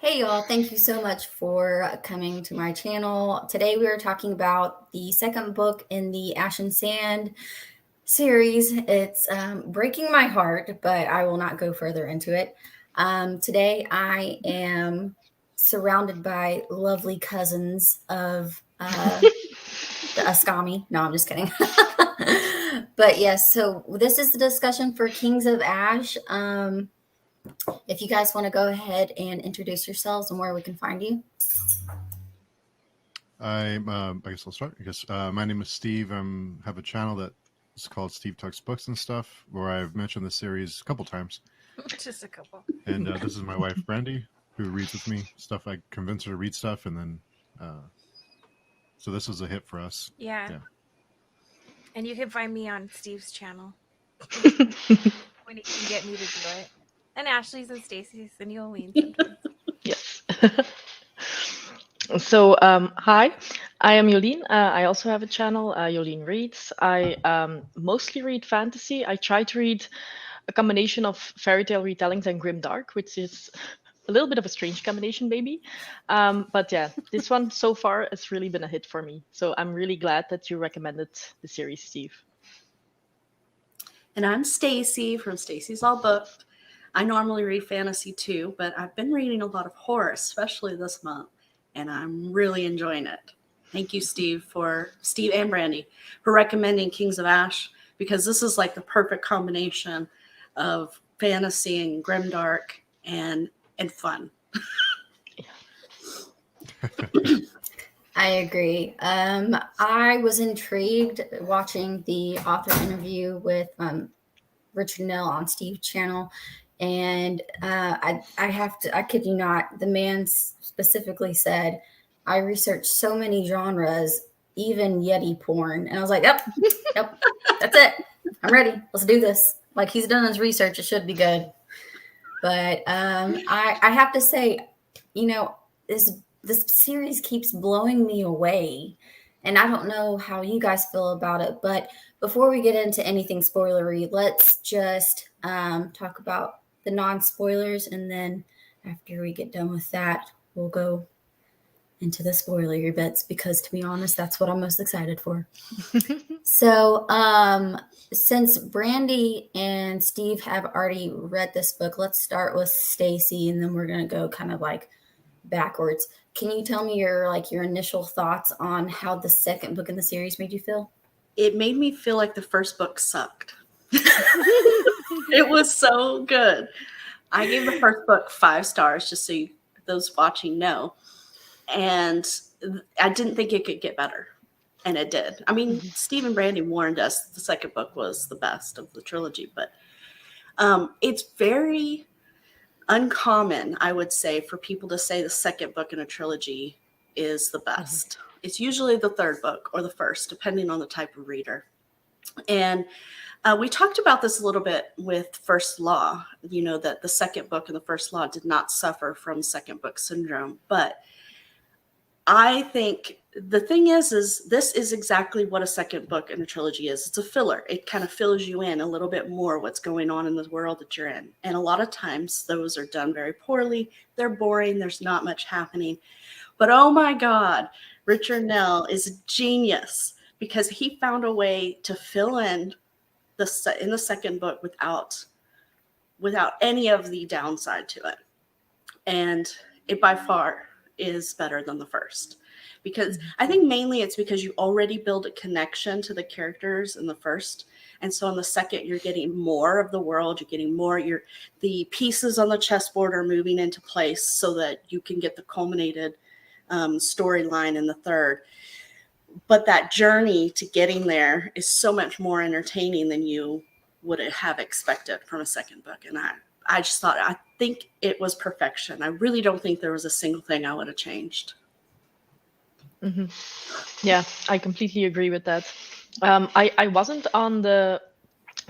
Hey y'all, thank you so much for coming to my channel. Today we are talking about the second book in the Ash and Sand series. It's breaking my heart, but I will not go further into it. Today I am surrounded by lovely cousins of the Ascami. No, I'm just kidding. But yes, so this is the discussion for Kings of Ash. If you guys want to go ahead and introduce yourselves and where we can find you. I guess I'll start. My name is Steve. I have a channel that is called Steve Talks Books and Stuff, where I've mentioned the series a couple times. Just a couple. And this is my wife, Brandy, who reads with me stuff. I convince her to read stuff, and then so this is a hit for us. Yeah. And you can find me on Steve's channel when he can get me to do it. And Ashley's and Stacy's and Yolene sometimes. Yes. So, hi, I am Yolene. I also have a channel, Yolene Reads. I mostly read fantasy. I try to read a combination of fairy tale retellings and grimdark, which is a little bit of a strange combination, maybe. But yeah, this one so far has really been a hit for me. So I'm really glad that you recommended the series, Steve. And I'm Stacy from Staceys All Booked. I normally read fantasy too, but I've been reading a lot of horror, especially this month, and I'm really enjoying it. Thank you, Steve and Brandy for recommending Kings of Ash, because this is like the perfect combination of fantasy and grimdark and fun. I agree. I was intrigued watching the author interview with Richard Nell on Steve's channel. And I kid you not, the man specifically said, I researched so many genres, even Yeti porn. And I was like, yep, that's it. I'm ready. Let's do this. Like, he's done his research. It should be good. But I have to say, this series keeps blowing me away. And I don't know how you guys feel about it. But before we get into anything spoilery, let's just talk about the non-spoilers. And then after we get done with that, we'll go into the spoilery bits, because to be honest, that's what I'm most excited for. So since Brandy and Steve have already read this book, let's start with Stacy, and then we're going to go kind of like backwards. Can you tell me your initial thoughts on how the second book in the series made you feel? It made me feel like the first book sucked. It was so good. I gave the first book 5 stars, just so those watching know. And I didn't think it could get better. And it did. I mean, Steve and Brandy warned us the second book was the best of the trilogy, but it's very uncommon, I would say, for people to say the second book in a trilogy is the best. It's usually the third book or the first, depending on the type of reader. And we talked about this a little bit with First Law, that the second book and the First Law did not suffer from second book syndrome. But I think the thing is this is exactly what a second book in a trilogy is. It's a filler. It kind of fills you in a little bit more what's going on in the world that you're in. And a lot of times those are done very poorly. They're boring. There's not much happening. But oh my God, Richard Nell is a genius, because he found a way to fill in the second book without any of the downside to it. And it by far is better than the first, because I think mainly it's because you already build a connection to the characters in the first, and so in the second you're getting more of the world, you're getting more, the pieces on the chessboard are moving into place so that you can get the culminated storyline in the third. But that journey to getting there is so much more entertaining than you would have expected from a second book. And I think it was perfection. I really don't think there was a single thing I would have changed. Yeah, I completely agree with that. I wasn't on the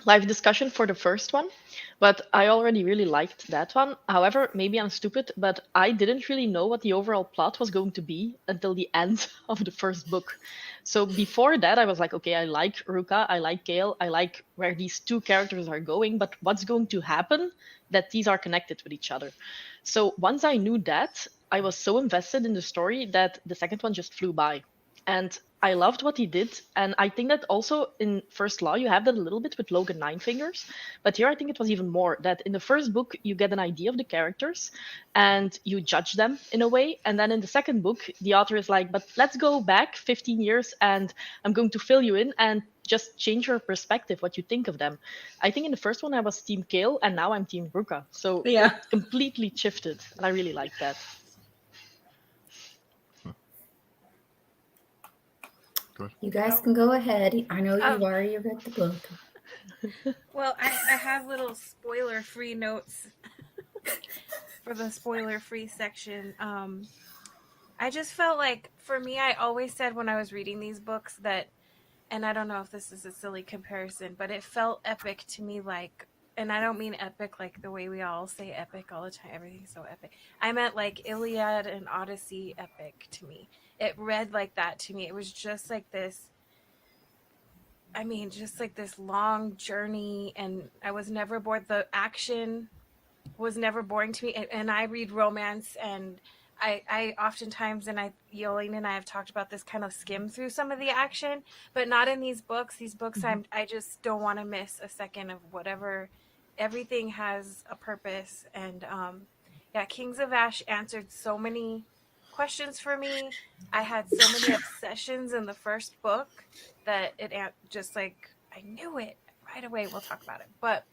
live discussion for the first one, but I already really liked that one. However, maybe I'm stupid, but I didn't really know what the overall plot was going to be until the end of the first book. So before that, I was like, okay, I like Ruka, I like Gale, I like where these two characters are going, but what's going to happen that these are connected with each other? So once I knew that, I was so invested in the story that the second one just flew by. And I loved what he did. And I think that also in First Law, you have that a little bit with Logan Nine Fingers. But here I think it was even more that in the first book, you get an idea of the characters and you judge them in a way. And then in the second book, the author is like, but let's go back 15 years and I'm going to fill you in and just change your perspective, what you think of them. I think in the first one, I was Team Kale and now I'm Team Ruka. So Yeah. it completely shifted. And I really like that. You guys can go ahead. I know you've Oh. already read the book. Well, I have little spoiler-free notes for the spoiler-free section. I just felt like, for me, I always said when I was reading these books that, and I don't know if this is a silly comparison, but it felt epic to me, like, and I don't mean epic like the way we all say epic all the time, everything's so epic. I meant like Iliad and Odyssey epic to me. It read like that to me. It was just like this, I mean, just like this long journey, and I was never bored. The action was never boring to me. And I read romance, and I oftentimes, and Yolene and I have talked about this, kind of skim through some of the action, but not in these books. These books, I just don't want to miss a second of whatever. Everything has a purpose, and yeah, Kings of Ash answered so many questions for me. I had so many obsessions in the first book that it just like, I knew it right away. We'll talk about it, but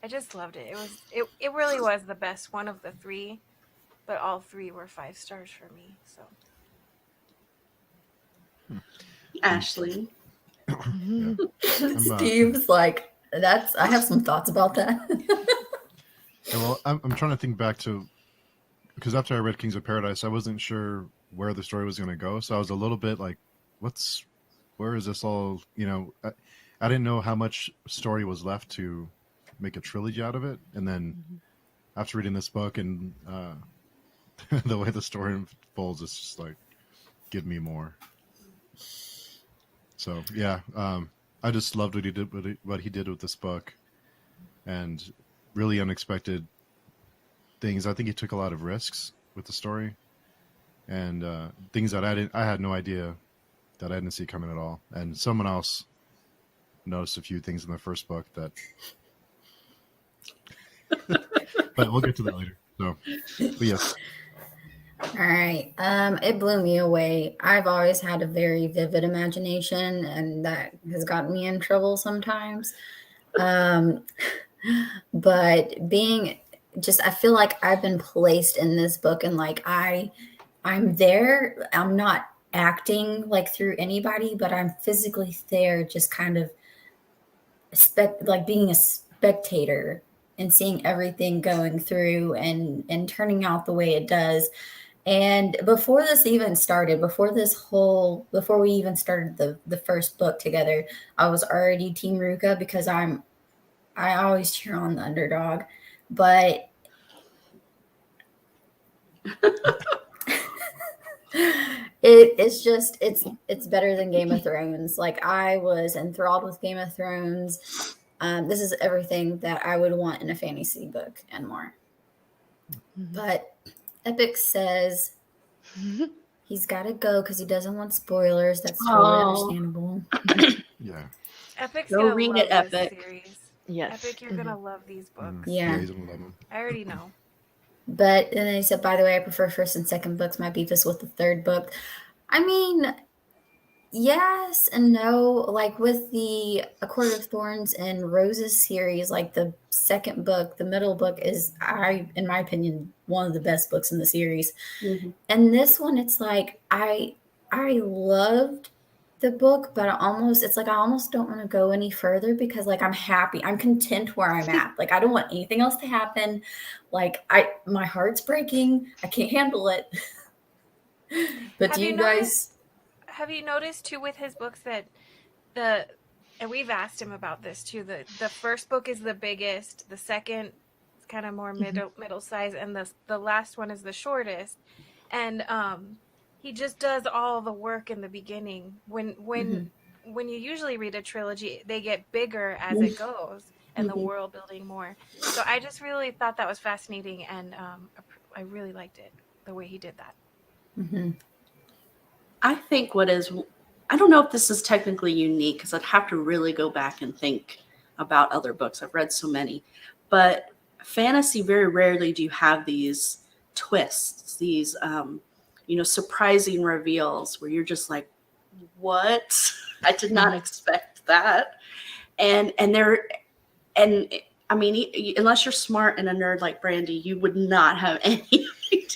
I just loved it. It really was the best one of the three, but all three were 5 stars for me. So Ashley. Yeah. Steve's like, I have some thoughts about that. Yeah, well, I'm trying to think back to, because after I read Kings of Paradise, I wasn't sure where the story was going to go. So I was a little bit like, where is this all? You know, I didn't know how much story was left to make a trilogy out of it. And then after reading this book and the way the story unfolds, it's just like, give me more. So yeah, I just loved what he did with this book, and really unexpected things. I think he took a lot of risks with the story, and things that I had no idea that I didn't see coming at all. And someone else noticed a few things in the first book that, but we'll get to that later. So, but yes. All right. It blew me away. I've always had a very vivid imagination, and that has gotten me in trouble sometimes. But being just, I feel like I've been placed in this book, and like I'm there. I'm not acting like through anybody, but I'm physically there, just kind of like being a spectator and seeing everything going through and turning out the way it does. And before this even started, before we even started the first book together, I was already Team Ruka, because I always cheer on the underdog. But it's better than Game of Thrones. Like, I was enthralled with Game of Thrones. This is everything that I would want in a fantasy book and more. But Epic says he's got to go because he doesn't want spoilers. That's totally understandable. Yeah. Epic's Go gonna read love it, this Epic. series. Yes. Epic, you're gonna love these books. Yeah. He's gonna love them. I already know. But then he said, by the way, I prefer first and second books. My beef is with the third book. I mean, yes and no. Like with the A Court of Thorns and Roses series, like the second book, the middle book is, in my opinion, one of the best books in the series. Mhm. And this one, it's like I loved the book, but I almost don't want to go any further, because like I'm happy. I'm content where I'm at. Like, I don't want anything else to happen. Like, my heart's breaking. I can't handle it. But Have do you you guys? Have you noticed too with his books that and we've asked him about this too. The first book is the biggest, the second is kind of more middle size, and the last one is the shortest. And he just does all the work in the beginning. When you usually read a trilogy, they get bigger as it goes, and the world building more. So I just really thought that was fascinating, and I really liked it, the way he did that. I think I don't know if this is technically unique because I'd have to really go back and think about other books. I've read so many, but fantasy, very rarely do you have these twists, these, surprising reveals where you're just like, what? I did not expect that. And I mean, unless you're smart and a nerd like Brandy, you would not have any idea.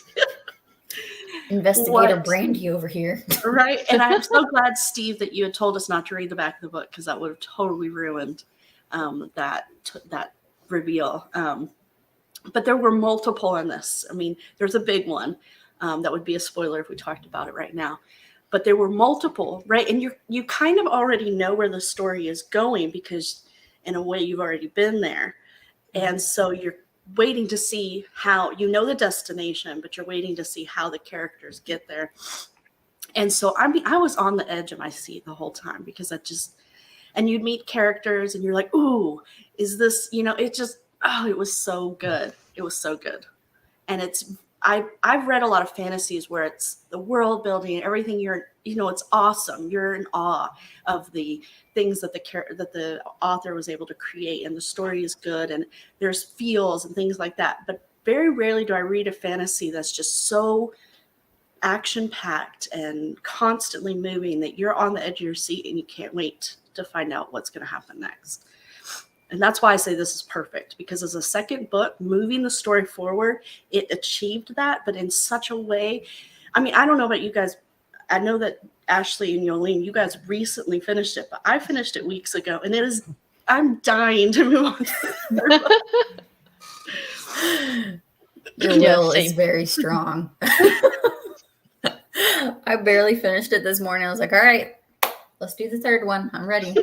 Investigator Brandy over here. Right. And I'm so glad, Steve, that you had told us not to read the back of the book, because that would have totally ruined that reveal. But there were multiple in this. I mean, there's a big one that would be a spoiler if we talked about it right now. But there were multiple, right? And you kind of already know where the story is going because in a way you've already been there. And so you're waiting to see how, the destination, but you're waiting to see how the characters get there. And so I was on the edge of my seat the whole time because and you'd meet characters and you're like, ooh, is this, it was so good. It was so good. And I've read a lot of fantasies where it's the world building and everything, it's awesome. You're in awe of the things that the author was able to create, and the story is good and there's feels and things like that. But very rarely do I read a fantasy that's just so action-packed and constantly moving that you're on the edge of your seat and you can't wait to find out what's going to happen next. And that's why I say this is perfect, because as a second book, moving the story forward, it achieved that, but in such a way. I mean, I don't know about you guys. I know that Ashley and Yolene, you guys recently finished it, but I finished it weeks ago, and I'm dying to move on to the third book. Your will is very strong. I barely finished it this morning. I was like, all right, let's do the third one. I'm ready.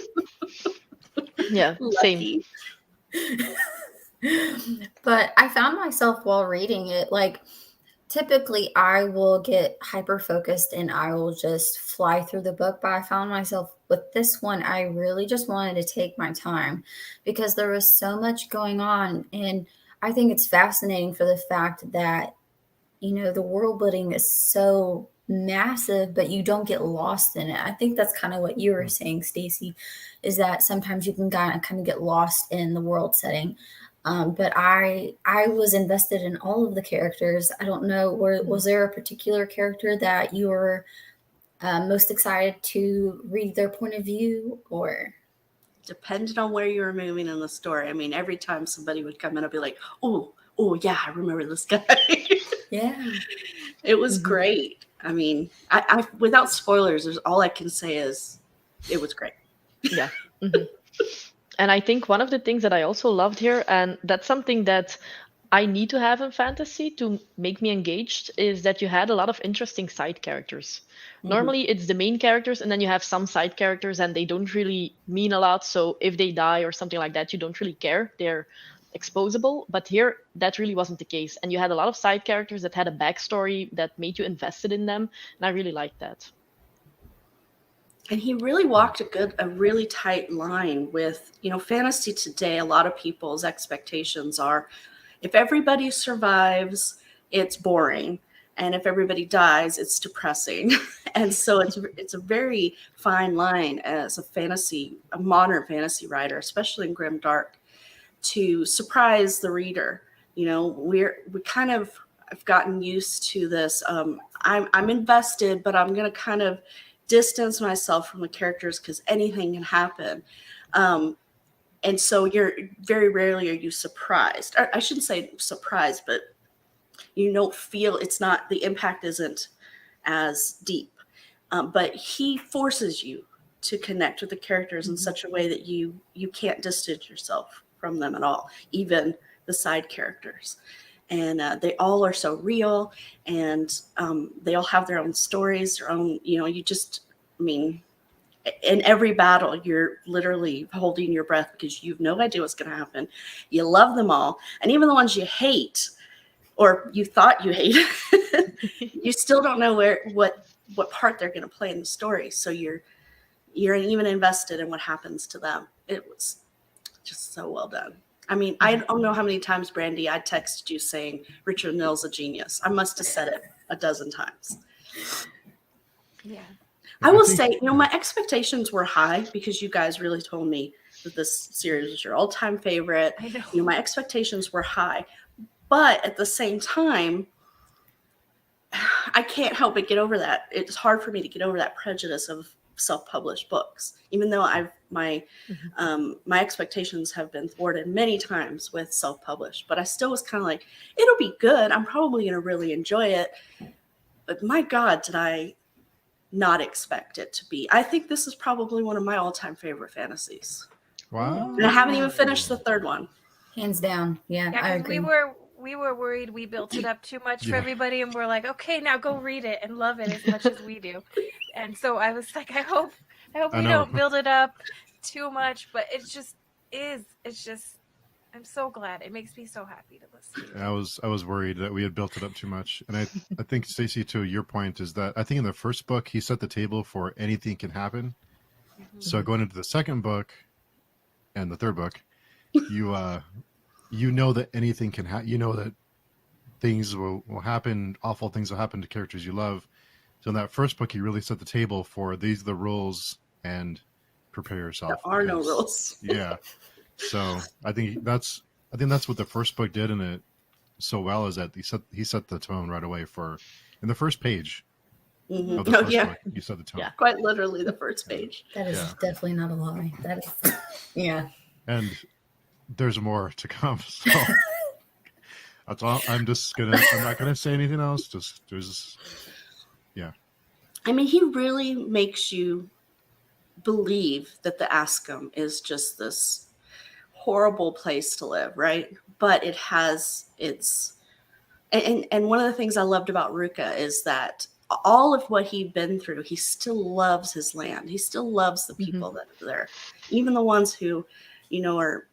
Yeah, same. But I found myself while reading it, like, typically I will get hyper focused and I will just fly through the book. But I found myself with this one, I really just wanted to take my time because there was so much going on. And I think it's fascinating for the fact that, the world building is so massive, but you don't get lost in it. I think that's kind of what you were saying, Stacey, is that sometimes you can kind of get lost in the world setting. But I was invested in all of the characters. I don't know, was there a particular character that you were most excited to read their point of view, or? Depending on where you were moving in the story. I mean, every time somebody would come in, I'd be like, oh yeah, I remember this guy. Yeah. It was great. I mean, I without spoilers, there's all I can say is it was great. Yeah. And I think one of the things that I also loved here, and that's something that I need to have in fantasy to make me engaged, is that you had a lot of interesting side characters. Normally it's the main characters and then you have some side characters and they don't really mean a lot. So if they die or something like that, you don't really care. They're exposable. But here, that really wasn't the case. And you had a lot of side characters that had a backstory that made you invested in them. And I really liked that. And he really walked a really tight line with, fantasy today. A lot of people's expectations are, if everybody survives, it's boring. And if everybody dies, it's depressing. And so it's a very fine line as a modern fantasy writer, especially in grimdark, to surprise the reader. We kind of have gotten used to this. I'm invested, but I'm going to kind of distance myself from the characters because anything can happen. And so you're very rarely are you surprised. I shouldn't say surprised, but you don't feel the impact isn't as deep. But he forces you to connect with the characters in such a way that you can't distance yourself from them at all, even the side characters. And they all are so real, and they all have their own stories, their own, in every battle, you're literally holding your breath because you've no idea what's going to happen. You love them all. And even the ones you hate or you thought you hated, you still don't know what part they're going to play in the story. So you're even invested in what happens to them. It was just so well done. I mean, I don't know how many times, Brandy, I texted you saying Richard Mill's a genius. I must have said it a dozen times. Yeah. I will say, my expectations were high because you guys really told me that this series was your all-time favorite. I know. My expectations were high. But at the same time, I can't help but get over that. It's hard for me to get over that prejudice of self-published books, even though my expectations have been thwarted many times with self-published. But I still was kind of like, it'll be good. I'm probably going to really enjoy it. But my God, did I not expect it to be. I think this is probably one of my all-time favorite fantasies. Wow. And I haven't even finished the third one. Hands down. Yeah, I agree. We were worried we built it up too much for Yeah. everybody, and we're like, okay, now go read it and love it as much as we do. And so I was like, I hope we don't build it up too much, but it just is. It's just, I'm so glad. It makes me so happy to listen. I was worried that we had built it up too much, and I think, Stacey, to your point, is that I think in the first book he set the table for anything can happen. Mm-hmm. So going into the second book and the third book, you know that anything can happen. You know that things will happen, awful things will happen to characters you love. So in that first book, he really set the table for these are the rules and prepare yourself. There are no rules. Yeah. So I think that's what the first book did in it so well, is that he set the tone right away for in the first page of the first book. You set the tone. Yeah, quite literally the first page. That is definitely not a lie. That is, yeah. And there's more to come. So that's all. I'm not gonna say anything else. Yeah. I mean, he really makes you believe that the Ascom is just this horrible place to live, right? But it has its and one of the things I loved about Ruka is that all of what he'd been through, he still loves his land. He still loves the people that are there, even the ones who, are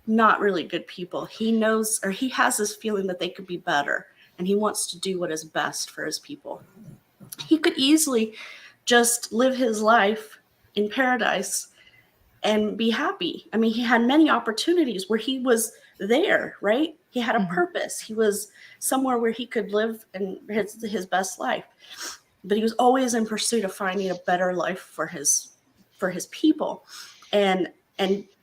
not really good people. He knows, or he has this feeling that they could be better, and he wants to do what is best for his people. He could easily just live his life in paradise and be happy. I mean, he had many opportunities where he was there, right? He had a purpose. He was somewhere where he could live in his best life. But he was always in pursuit of finding a better life for his people. And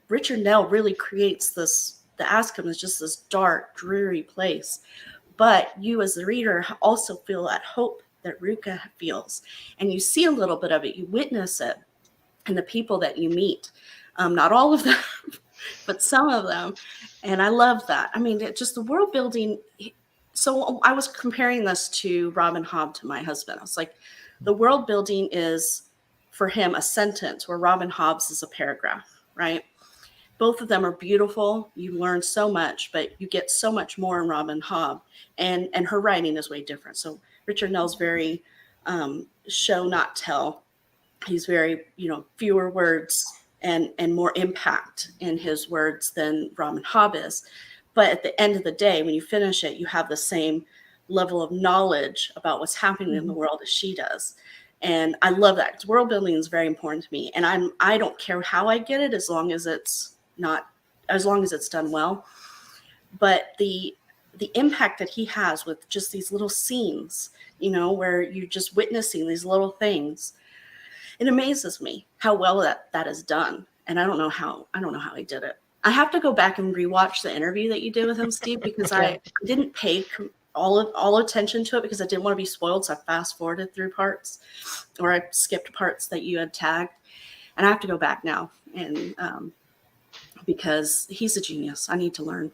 Richard Nell really creates this, the Ascom is just this dark, dreary place. But you as the reader also feel that hope that Ruka feels. And you see a little bit of it, you witness it in the people that you meet. Not all of them, but some of them. And I love that. I mean, just the world building. So I was comparing this to Robin Hobb to my husband. I was like, the world building is for him a sentence where Robin Hobb's is a paragraph, right? Both of them are beautiful. You learn so much, but you get so much more in Robin Hobb. And her writing is way different. So Richard Nell's very show, not tell. He's very, fewer words and more impact in his words than Robin Hobb is. But at the end of the day, when you finish it, you have the same level of knowledge about what's happening in the world as she does. And I love that. World building is very important to me. And I don't care how I get it, as long as it's done well. But the impact that he has with just these little scenes, where you're just witnessing these little things, it amazes me how well that is done. And I don't know how he did it. I have to go back and rewatch the interview that you did with him, Steve, because I didn't pay all attention to it because I didn't want to be spoiled. So I fast forwarded through parts, or I skipped parts that you had tagged. And I have to go back now, and because he's a genius. I need to learn.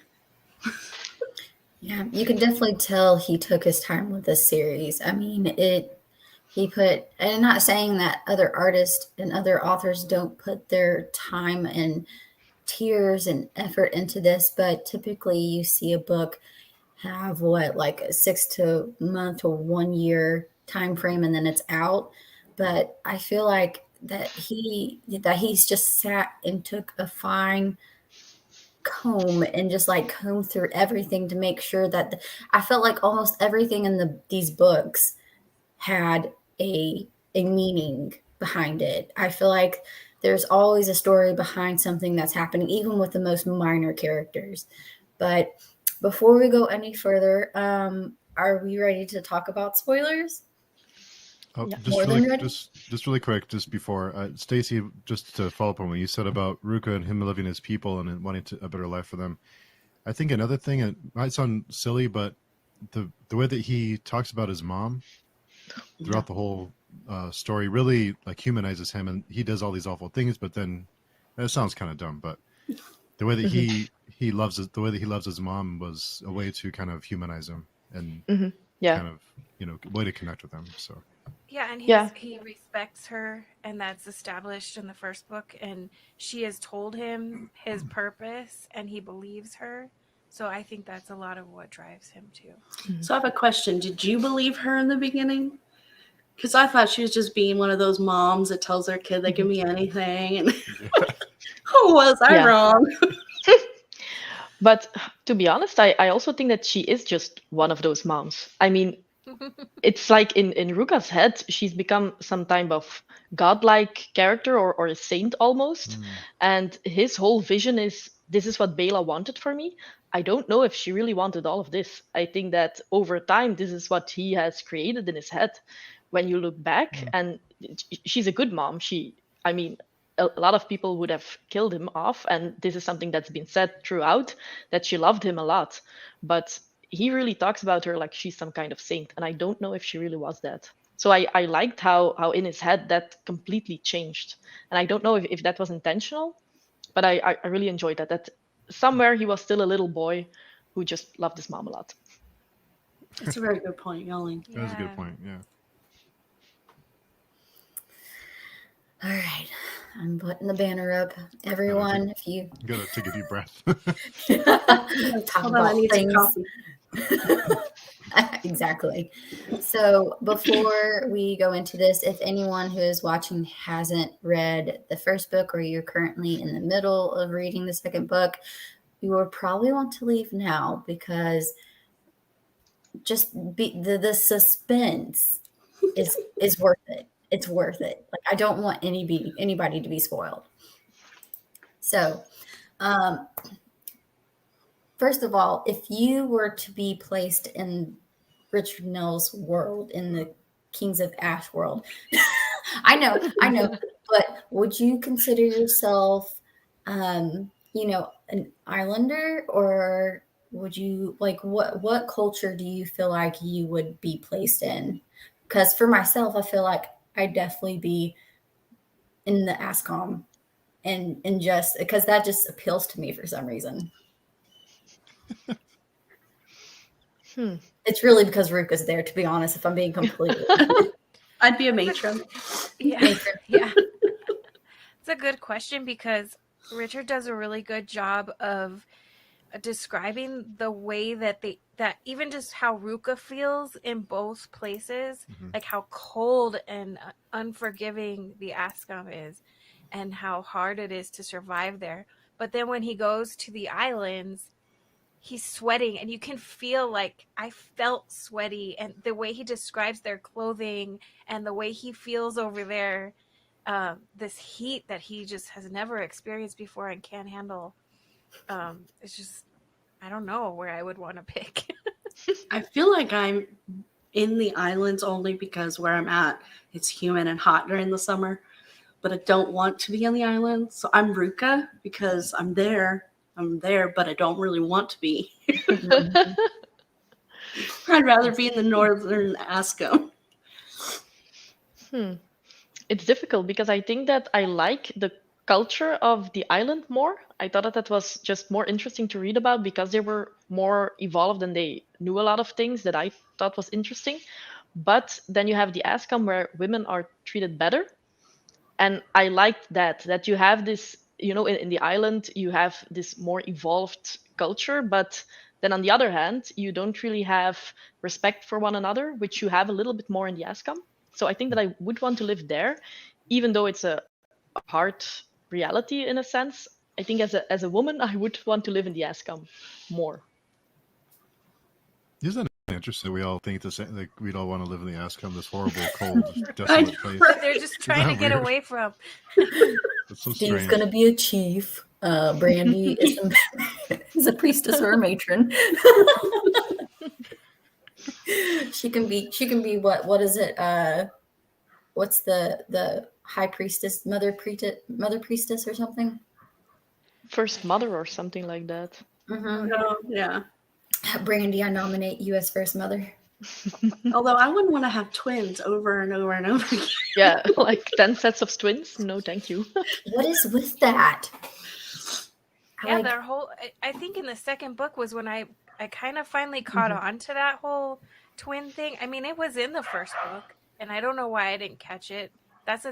Yeah, you can definitely tell he took his time with this series. I mean, and I'm not saying that other artists and other authors don't put their time and tears and effort into this, but typically you see a book have like a 6 month to 1 year time frame, and then it's out. But I feel like he's just sat and took a fine comb and just like combed through everything to make sure that I felt like almost everything in these books had a meaning behind it. I feel like there's always a story behind something that's happening, even with the most minor characters. But before we go any further, are we ready to talk about spoilers? Oh, Yeah. just More really, than ready? just really quick, just before Stacy, just to follow up on what you said about Ruka and him living as people and wanting a better life for them. I think another thing, it might sound silly, but the way that he talks about his mom throughout the whole story really like humanizes him, and he does all these awful things. But then that sounds kind of dumb, but the way that he loves the way that he loves his mom was a way to kind of humanize him and Yeah. kind of way to connect with him. So. Yeah, and Yeah. he respects her, and that's established in the first book. And she has told him his purpose, and he believes her. So I think that's a lot of what drives him too. So I have a question. Did you believe her in the beginning? Because I thought she was just being one of those moms that tells their kid they can be anything. And was I Yeah. wrong? But to be honest, I also think that she is just one of those moms. I mean, it's like in Ruka's head, she's become some type of godlike character or a saint almost. And his whole vision is this is what Bela wanted for me. I don't know if she really wanted all of this. I think that over time, this is what he has created in his head. When you look back, and she's a good mom. I mean, a lot of people would have killed him off, and this is something that's been said throughout, that she loved him a lot. But he really talks about her like she's some kind of saint, and I don't know if she really was that. So I liked how in his head that completely changed, and I don't know if that was intentional, but I really enjoyed that somewhere he was still a little boy who just loved his mom a lot. That's a very good point, Yoli. That was a good point. Yeah. All right, I'm putting the banner up. Everyone, if you You gotta take a deep breath. talk Hold on, I about need some things. coffee. Exactly. So before we go into this, if anyone who is watching hasn't read the first book or you're currently in the middle of reading the second book, you will probably want to leave now because just the suspense is worth it. It's worth it. Like I don't want anybody to be spoiled. So, first of all, if you were to be placed in Richard Nell's world, in the Kings of Ash world, I know, but would you consider yourself, an islander, or would you like what culture do you feel like you would be placed in? Because for myself, I feel like I'd definitely be in the ASCOM, and just because that just appeals to me for some reason. It's really because Ruka's there, to be honest, if I'm being completely I'd be a matron. Yeah. Yeah. It's a good question because Richard does a really good job of describing the way that even just how Ruka feels in both places, like how cold and unforgiving the Ascom is and how hard it is to survive there. But then when he goes to the islands, he's sweating and you can feel like I felt sweaty, and the way he describes their clothing and the way he feels over there, this heat that he just has never experienced before and can't handle. It's just, I don't know where I would want to pick. I feel like I'm in the islands only because where I'm at, it's humid and hot during the summer, but I don't want to be on the island. So I'm Ruka because I'm there, but I don't really want to be. I'd rather be in the northern Asco. It's difficult because I think that I like the culture of the island more. I thought that was just more interesting to read about because they were more evolved and they knew a lot of things that I thought was interesting. But then you have the ASCOM where women are treated better. And I liked that you have this, in the island, you have this more evolved culture. But then on the other hand, you don't really have respect for one another, which you have a little bit more in the ASCOM. So I think that I would want to live there, even though it's a hard reality in a sense, I think as a woman, I would want to live in the Ascom more. Isn't it interesting? We all think the same. Like we'd all want to live in the Ascom, this horrible, cold, I desolate know, place. That they're just trying to that get weird? away from. It's so Steve's strange. gonna be a chief. Brandy is a priestess or a matron. She can be what is it? What's the high priestess, mother priestess or something? First mother or something like that. Mm-hmm. No, yeah. Brandy, I nominate you as first mother. Although I wouldn't want to have twins over and over and over again. Yeah, like 10 sets of twins? No, thank you. What is with that? Yeah, their whole. I think in the second book was when I kind of finally caught on to that whole twin thing. I mean, it was in the first book, and I don't know why I didn't catch it. That's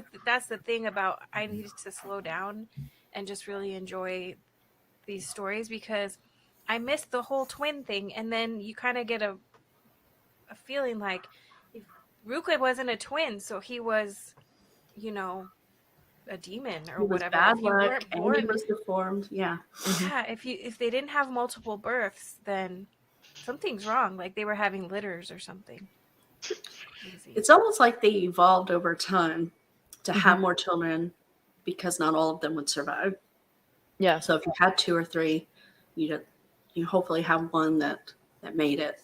the thing about I needed to slow down and just really enjoy these stories, because I missed the whole twin thing, and then you kind of get a feeling like if Ruka wasn't a twin, so he was, a demon or He was whatever. bad If you luck, weren't and born, he was deformed. Yeah. yeah, if they didn't have multiple births, then something's wrong. Like they were having litters or something. Crazy. It's almost like they evolved over time to have more children because not all of them would survive. Yeah. So if you had 2 or 3, you hopefully have one that made it.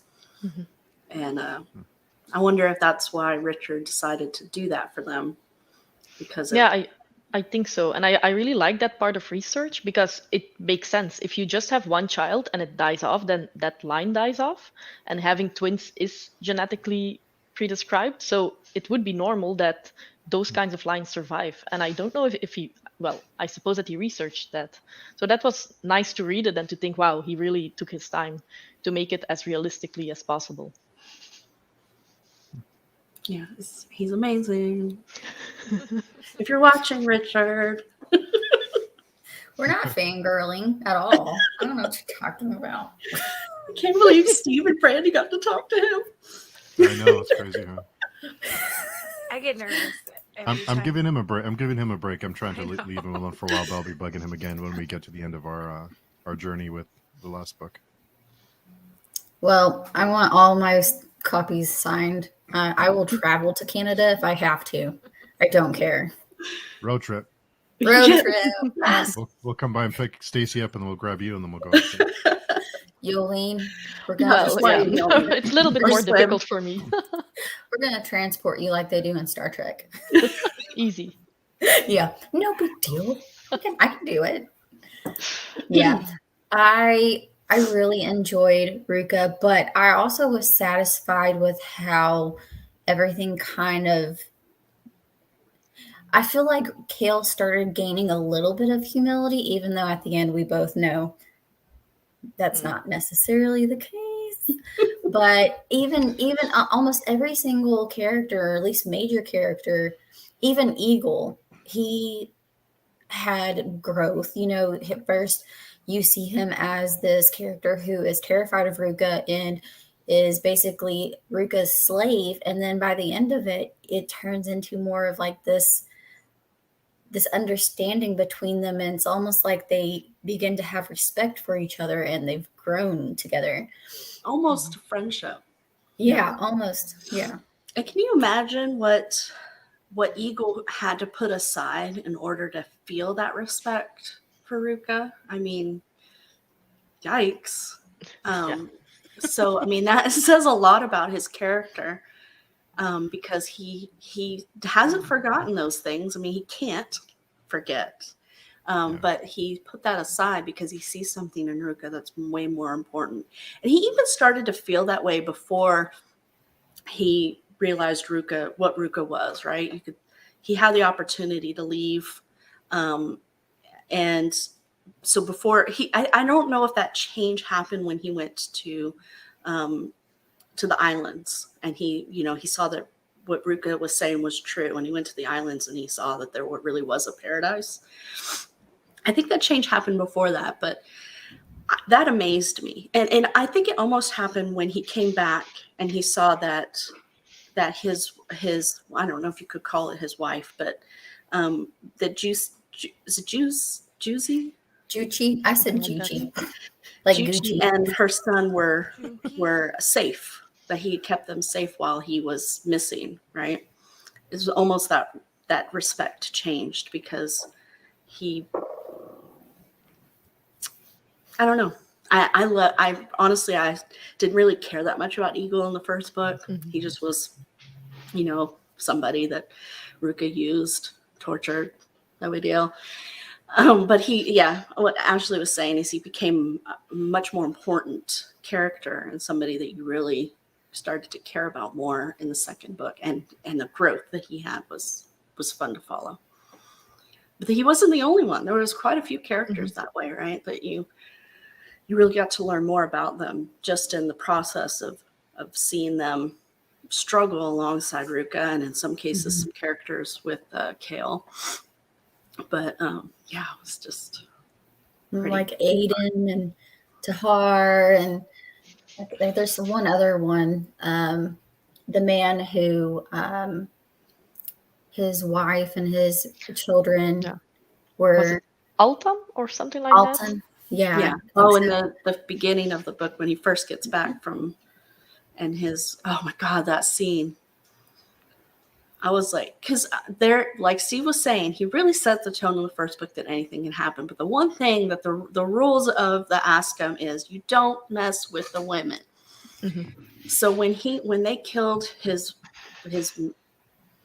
And I wonder if that's why Richard decided to do that for them. Because I think so. And I really like that part of research because it makes sense. If you just have one child and it dies off, then that line dies off. And having twins is genetically predescribed. So it would be normal that those kinds of lines survive. And I don't know if he, well, I suppose that he researched that. So that was nice to read it and to think, wow, he really took his time to make it as realistically as possible. yeah, he's amazing. If you're watching, Richard. We're not fangirling at all. I don't know what you're talking about. I can't believe Steve and Brandy got to talk to him. I know, it's crazy, huh? I get nervous. I'm time. giving him a break. I'm giving him a break. I'm trying to I know. leave him alone for a while, but I'll be bugging him again when we get to the end of our journey with the last book. Well, I want all my copies signed. I will travel to Canada if I have to. I don't care. Road trip. Road Yeah. trip. Yes. We'll come by and pick Stacy up, and then we'll grab you, and then we'll go. Yolene, we're gonna Well, just yeah. like, you know, It's a little bit or more swim. difficult for me. we're gonna transport you like they do in Star Trek. Easy. Yeah, no big deal. I can do it. Yeah, I really enjoyed Ruka, but I also was satisfied with how everything kind of. I feel like Kale started gaining a little bit of humility, even though at the end we both know that's not necessarily the case. But even almost every single character, or at least major character, even Eagle, he had growth. At first you see him as this character who is terrified of Ruka and is basically Ruka's slave, and then by the end of it, it turns into more of like this understanding between them, and it's almost like they begin to have respect for each other and they've grown together. Almost friendship. Yeah, almost. Yeah. And can you imagine what Eagle had to put aside in order to feel that respect for Ruka? I mean, yikes. So, I mean, that says a lot about his character, because he hasn't forgotten those things. I mean, he can't forget. But he put that aside because he sees something in Ruka that's way more important. And he even started to feel that way before he realized what Ruka was, right? He had the opportunity to leave. And so before I don't know if that change happened when he went to the islands, and he saw that what Ruka was saying was true, and he went to the islands and he saw that there really was a paradise. I think that change happened before that, but that amazed me. And I think it almost happened when he came back and he saw that his I don't know if you could call it his wife, but The is it Juicy? Juchi. I said Something like Juchi. Like Juicy Gucci. and her son Juki. were safe. That he kept them safe while he was missing. Right. It was almost that respect changed because he. I don't know. I honestly I didn't really care that much about Eagle in the first book. Mhm. He just was, somebody that Ruka used, tortured, no big deal. But what Ashley was saying is he became a much more important character and somebody that you really started to care about more in the second book, and the growth that he had was fun to follow. But he wasn't the only one. There was quite a few characters that way, right? That you really got to learn more about them just in the process of seeing them struggle alongside Ruka, and in some cases some characters with Kale. But it was just Like Aiden and Tahar, and like there's one other one. The man who his wife and his children Yeah. were Was it Altam or something like that? Alton. Yeah. yeah. I think Oh, so. in the beginning of the book when he first gets back from, and his, oh my God, that scene. I was like, because there, like Steve was saying, he really set the tone in the first book that anything can happen. But the one thing that the rules of the Ascom is you don't mess with the women. Mhm. So when they killed his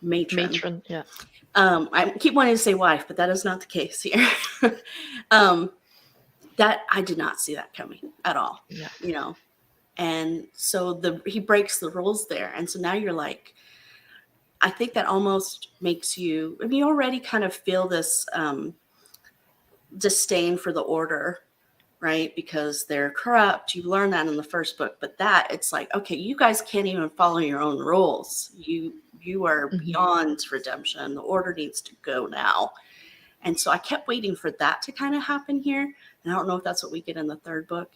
matron, Yeah. I keep wanting to say wife, but that is not the case here. That I did not see that coming at all. Yeah. And so he breaks the rules there, and so now you're like, I think that almost makes you. I mean, you already kind of feel this disdain for the order, right? Because they're corrupt. You learn that in the first book, but it's like, okay, you guys can't even follow your own rules. You are beyond redemption. The order needs to go now. And so I kept waiting for that to kind of happen here. And I don't know if that's what we get in the third book.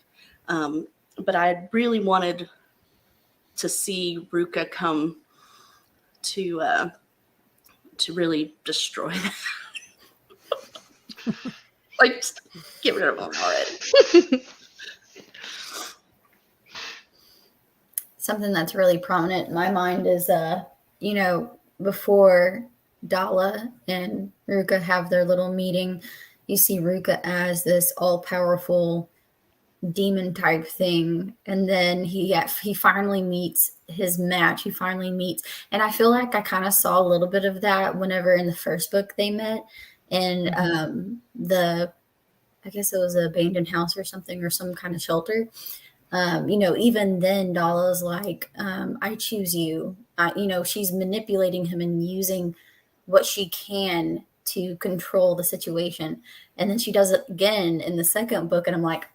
But I really wanted to see Ruka come to really destroy that. Like, just get rid of them already. Something that's really prominent in my mind is, before Dala and Ruka have their little meeting, you see Ruka as this all-powerful demon type thing, and then he finally meets his match. He finally meets, and I feel like I kind of saw a little bit of that whenever in the first book they met, and I guess it was an abandoned house or something, or some kind of shelter. Even then Dala's like, I choose you. She's manipulating him and using what she can to control the situation. And then she does it again in the second book. And I'm like,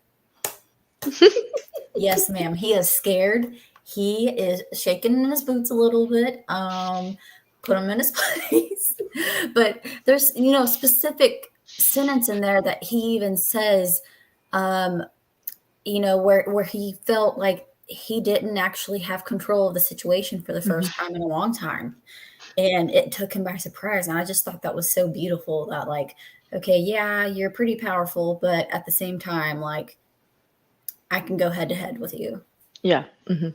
yes, ma'am. He is scared. He is shaking in his boots a little bit. Put him in his place. But there's, specific sentence in there that he even says, where he felt like he didn't actually have control of the situation for the first time in a long time. And it took him by surprise. And I just thought that was so beautiful that, like, okay, yeah, you're pretty powerful, but at the same time, like, I can go head to head with you. Yeah. And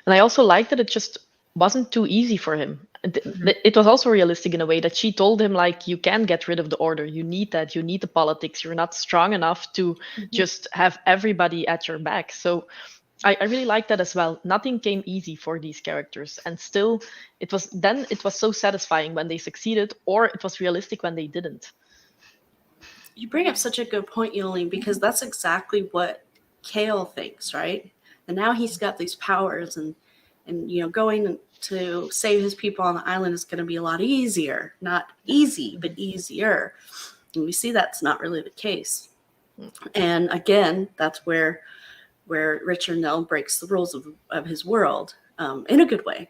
I also liked that it just wasn't too easy for him. It was also realistic in a way that she told him, like, you can get rid of the order. You need that. You need the politics. You're not strong enough to just have everybody at your back. So I really like that as well. Nothing came easy for these characters. And still, it was so satisfying when they succeeded, or it was realistic when they didn't. You bring up such a good point, Yoli, because that's exactly what Kale thinks, right? And now he's got these powers, and going to save his people on the island is going to be a lot easier. Not easy, but easier. And we see that's not really the case. And again, that's where Richard Nell breaks the rules of his world in a good way,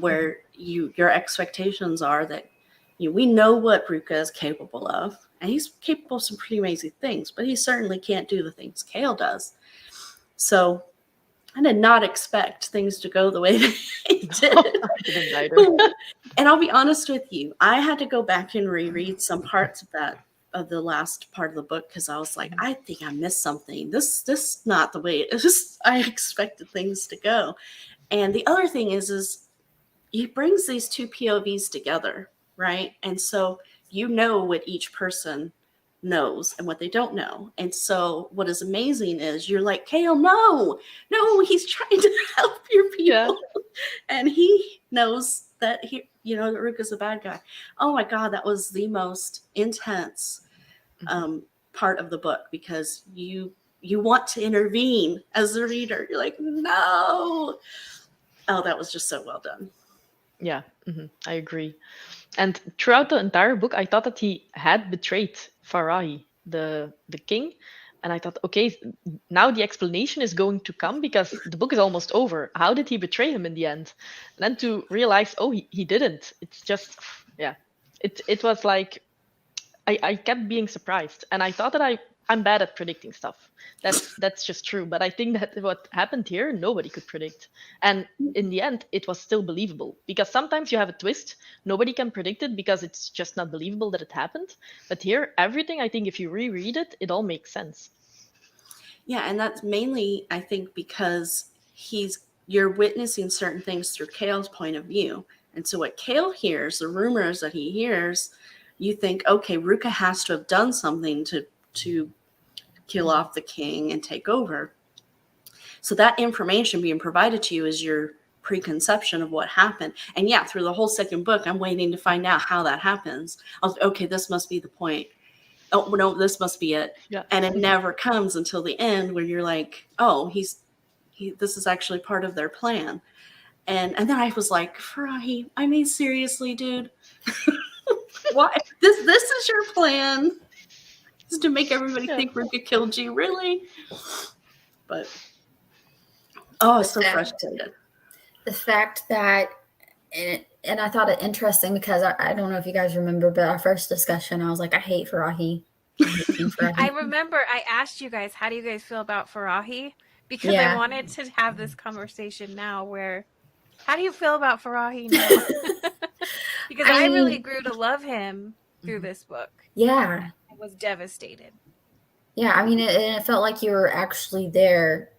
where your expectations are that we know what Ruka is capable of, and he's capable of some pretty amazing things, but he certainly can't do the things Kale does. So I did not expect things to go the way they did. I didn't either. And I'll be honest with you, I had to go back and reread some parts of the last part of the book because I was like, I think I missed something. This is not the way it is. I expected things to go. And the other thing is he brings these two POVs together, right? And so you know what each person knows and what they don't know. And so what is amazing is you're like, Kale, no, he's trying to help your people. Yeah. And he knows that that Ruka's a bad guy. Oh my God, that was the most intense part of the book because you want to intervene as the reader. You're like, no. Oh, that was just so well done. Yeah, I agree. And throughout the entire book, I thought that he had betrayed Farahi, the king. And I thought, okay, now the explanation is going to come because the book is almost over. How did he betray him in the end? And then to realize, oh, he didn't. It's just, yeah. It was like, I kept being surprised. And I thought that I'm bad at predicting stuff. That's just true. But I think that what happened here, nobody could predict. And in the end, it was still believable. Because sometimes you have a twist, nobody can predict it because it's just not believable that it happened. But here, everything, I think if you reread it, it all makes sense. Yeah, and that's mainly, I think, because you're witnessing certain things through Kale's point of view. And so what Kale hears, the rumors that he hears, you think, okay, Ruka has to have done something to kill off the king and take over. So that information being provided to you is your preconception of what happened. And yeah, through the whole second book, I'm waiting to find out how that happens. I was okay, this must be the point. Oh no, this must be it. Yeah. And it never comes until the end where you're like, oh, this is actually part of their plan. And then I was like, Farahi, I mean, seriously, dude. Why this is your plan? This is to make everybody think Ruka killed you, really? But so frustrated. The fact that, and I thought it interesting because I don't know if you guys remember, but our first discussion, I was like, I hate Farahi. I remember I asked you guys, how do you guys feel about Farahi? Because I wanted to have this conversation now where, how do you feel about Farahi now? Because I really grew to love him through this book. Yeah. I was devastated. Yeah, I mean, it felt like you were actually there,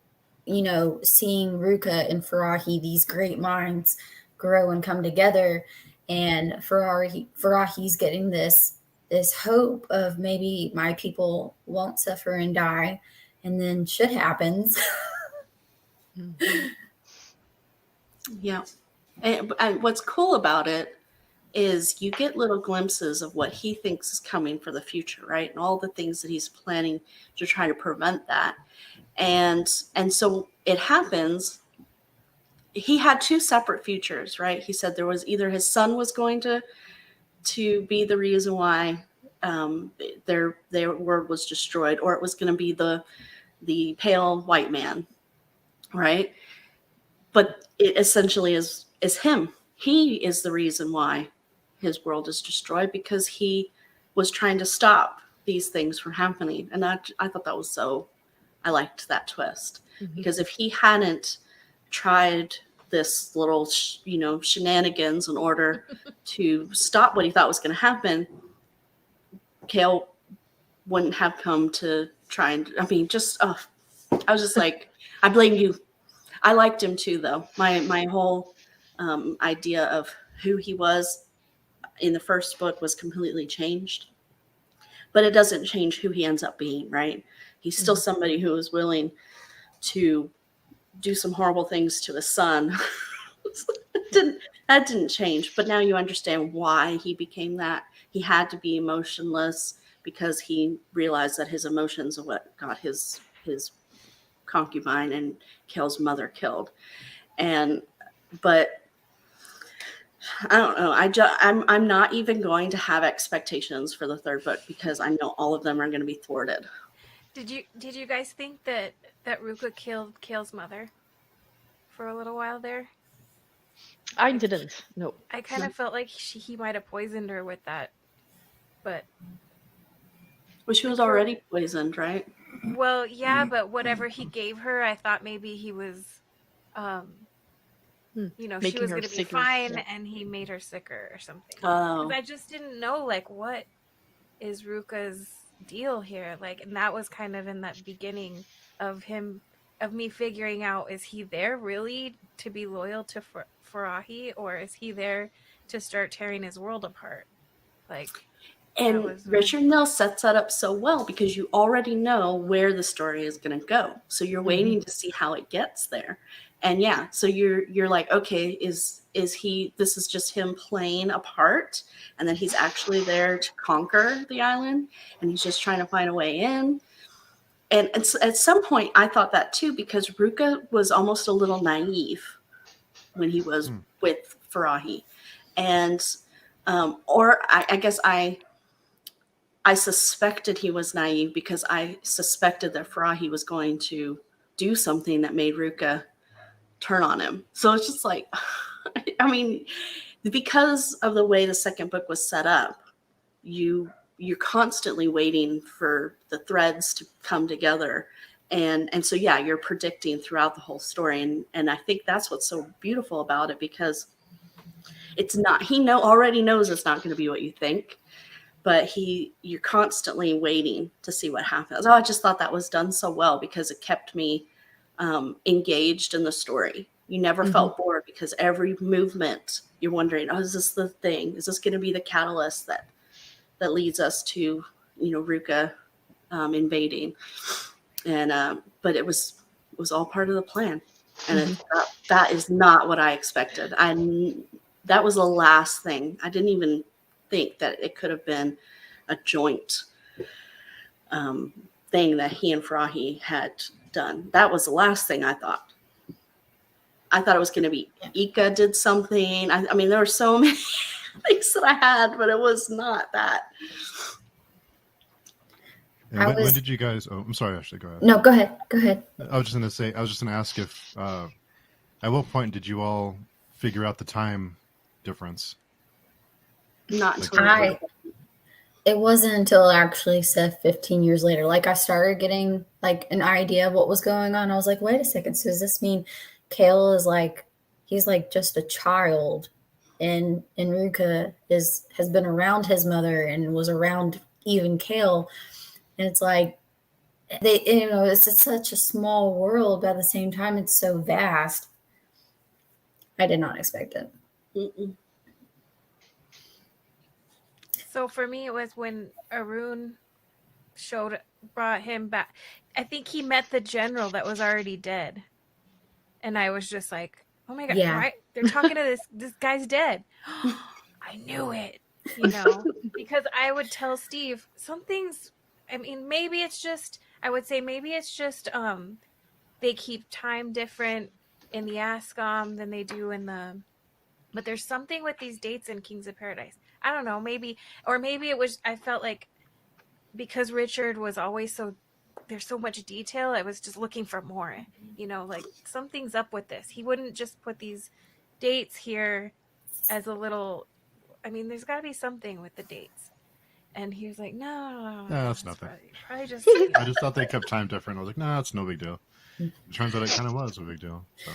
seeing Ruka and Farahi, these great minds, grow and come together. And Farahi's getting this hope of maybe my people won't suffer and die. And then shit happens. Yeah. And what's cool about it is you get little glimpses of what he thinks is coming for the future, right? And all the things that he's planning to try to prevent that. And so it happens. He had two separate futures, right? He said there was either his son was going to be the reason why their world was destroyed, or it was going to be the pale white man, right? But it essentially is him. He is the reason why his world is destroyed because he was trying to stop these things from happening. And I thought that was I liked that twist. Because if he hadn't tried this little, shenanigans in order to stop what he thought was going to happen, Kale wouldn't have come to try and, I was just like, I blame you. I liked him too, though. My whole idea of who he was in the first book was completely changed. But it doesn't change who he ends up being, right? He's still somebody who is willing to do some horrible things to his son. That didn't change. But now you understand why he became that. He had to be emotionless because he realized that his emotions are what got his concubine and Kale's mother killed. But I don't know. I'm not even going to have expectations for the third book because I know all of them are going to be thwarted. Did you guys think that Ruka killed Kale's mother for a little while there? I didn't. No. I kind of felt like he might have poisoned her with that, but well, she was already poisoned, right? Well, yeah, but whatever he gave her, I thought maybe he was you know, she Making was her going to be sicker. fine, Yeah. and he made her sicker or something. Oh. I just didn't know, like, what is Ruka's deal here? Like, and that was kind of in that beginning of me figuring out, is he there really to be loyal to Farahi, or is he there to start tearing his world apart? Like, that And was Richard Nell sets that up so well because you already know where the story is going to go. So you're waiting to see how it gets there. And yeah, so you're like, okay, is he, this is just him playing a part, and then he's actually there to conquer the island, and he's just trying to find a way in. And at some point I thought that too, because Ruka was almost a little naive when he was with Farahi. And or I guess I suspected he was naive because I suspected that Farahi was going to do something that made Ruka turn on him. So it's just like, I mean, because of the way the second book was set up, you're constantly waiting for the threads to come together. And so, yeah, you're predicting throughout the whole story. And I think that's what's so beautiful about it, because it's not, he already knows it's not going to be what you think, but you're constantly waiting to see what happens. Oh, I just thought that was done so well because it kept me engaged in the story. You never felt bored because every movement you're wondering, oh, is this the thing? Is this going to be the catalyst that leads us to, Ruka invading? And but it was all part of the plan, and that is not what I expected. That was the last thing. I didn't even think that it could have been a joint thing that he and Farahi had done. That was the last thing I thought. I thought it was going to be Ika did something. I mean, there were so many things that I had, but it was not that. And when did you guys? Oh, I'm sorry, Ashley. Go ahead. No, go ahead. Go ahead. I was just going to ask if at what point did you all figure out the time difference? Not until it wasn't until I actually said 15 years later. Like, I started getting like an idea of what was going on. I was like, wait a second. So does this mean Kale is like, he's like just a child, and Ruka has been around his mother and was around even Kale. And it's like, it's such a small world, but at the same time, it's so vast. I did not expect it. Mm-mm. So for me, it was when Arun brought him back. I think he met the general that was already dead, and I was just like, "Oh my god, right? They're talking to this guy's dead." I knew it, because I would tell Steve something's. I mean, maybe it's just. I would say maybe it's just they keep time different in the ASCOM than they do in the. But there's something with these dates in Kings of Paradise. I don't know, maybe it was, I felt like because Richard was always there's so much detail, I was just looking for more, like something's up with this. He wouldn't just put these dates here as a little, I mean, there's got to be something with the dates. And he was like, no, that's nothing. Probably just. I just thought they kept time different. I was like, no, it's no big deal. It turns out it kind of was a big deal. So.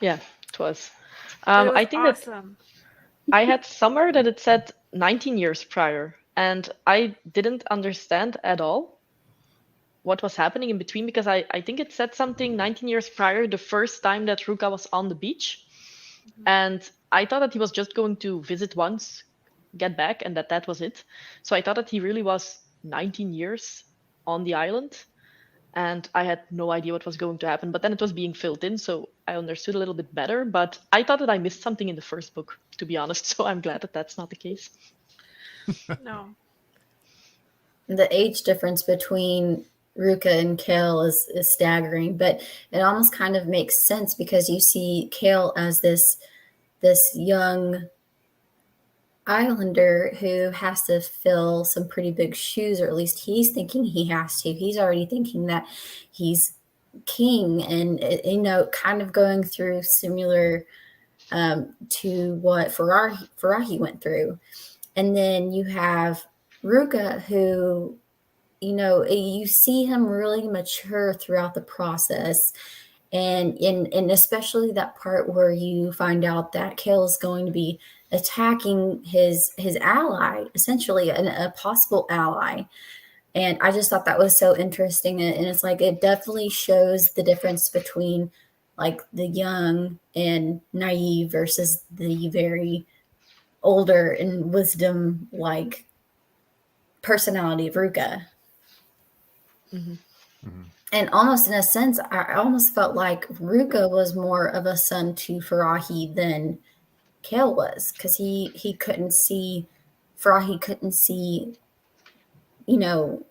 Yeah, it was. It was I think awesome. That I had somewhere that it said 19 years prior, and I didn't understand at all what was happening in between, because I think it said something 19 years prior, the first time that Ruka was on the beach. And I thought that he was just going to visit once, get back, and that was it. So I thought that he really was 19 years on the island. And I had no idea what was going to happen. But then it was being filled in, so I understood a little bit better. But I thought that I missed something in the first book, to be honest. So I'm glad that that's not the case. No. The age difference between Ruka and Kale is staggering, but it almost kind of makes sense because you see Kale as this young islander who has to fill some pretty big shoes, or at least he's thinking he has to. He's already thinking that he's king, and kind of going through similar to what Farahi went through. And then you have Ruka, who you see him really mature throughout the process, and especially that part where you find out that Kale is going to be attacking his ally, essentially a possible ally. And I just thought that was so interesting. And it's like, it definitely shows the difference between like the young and naive versus the very older and wisdom like personality of Ruka. Mhm. And almost in a sense, I almost felt like Ruka was more of a son to Farahi than Kale was, because he couldn't see, Farahi couldn't see, you know,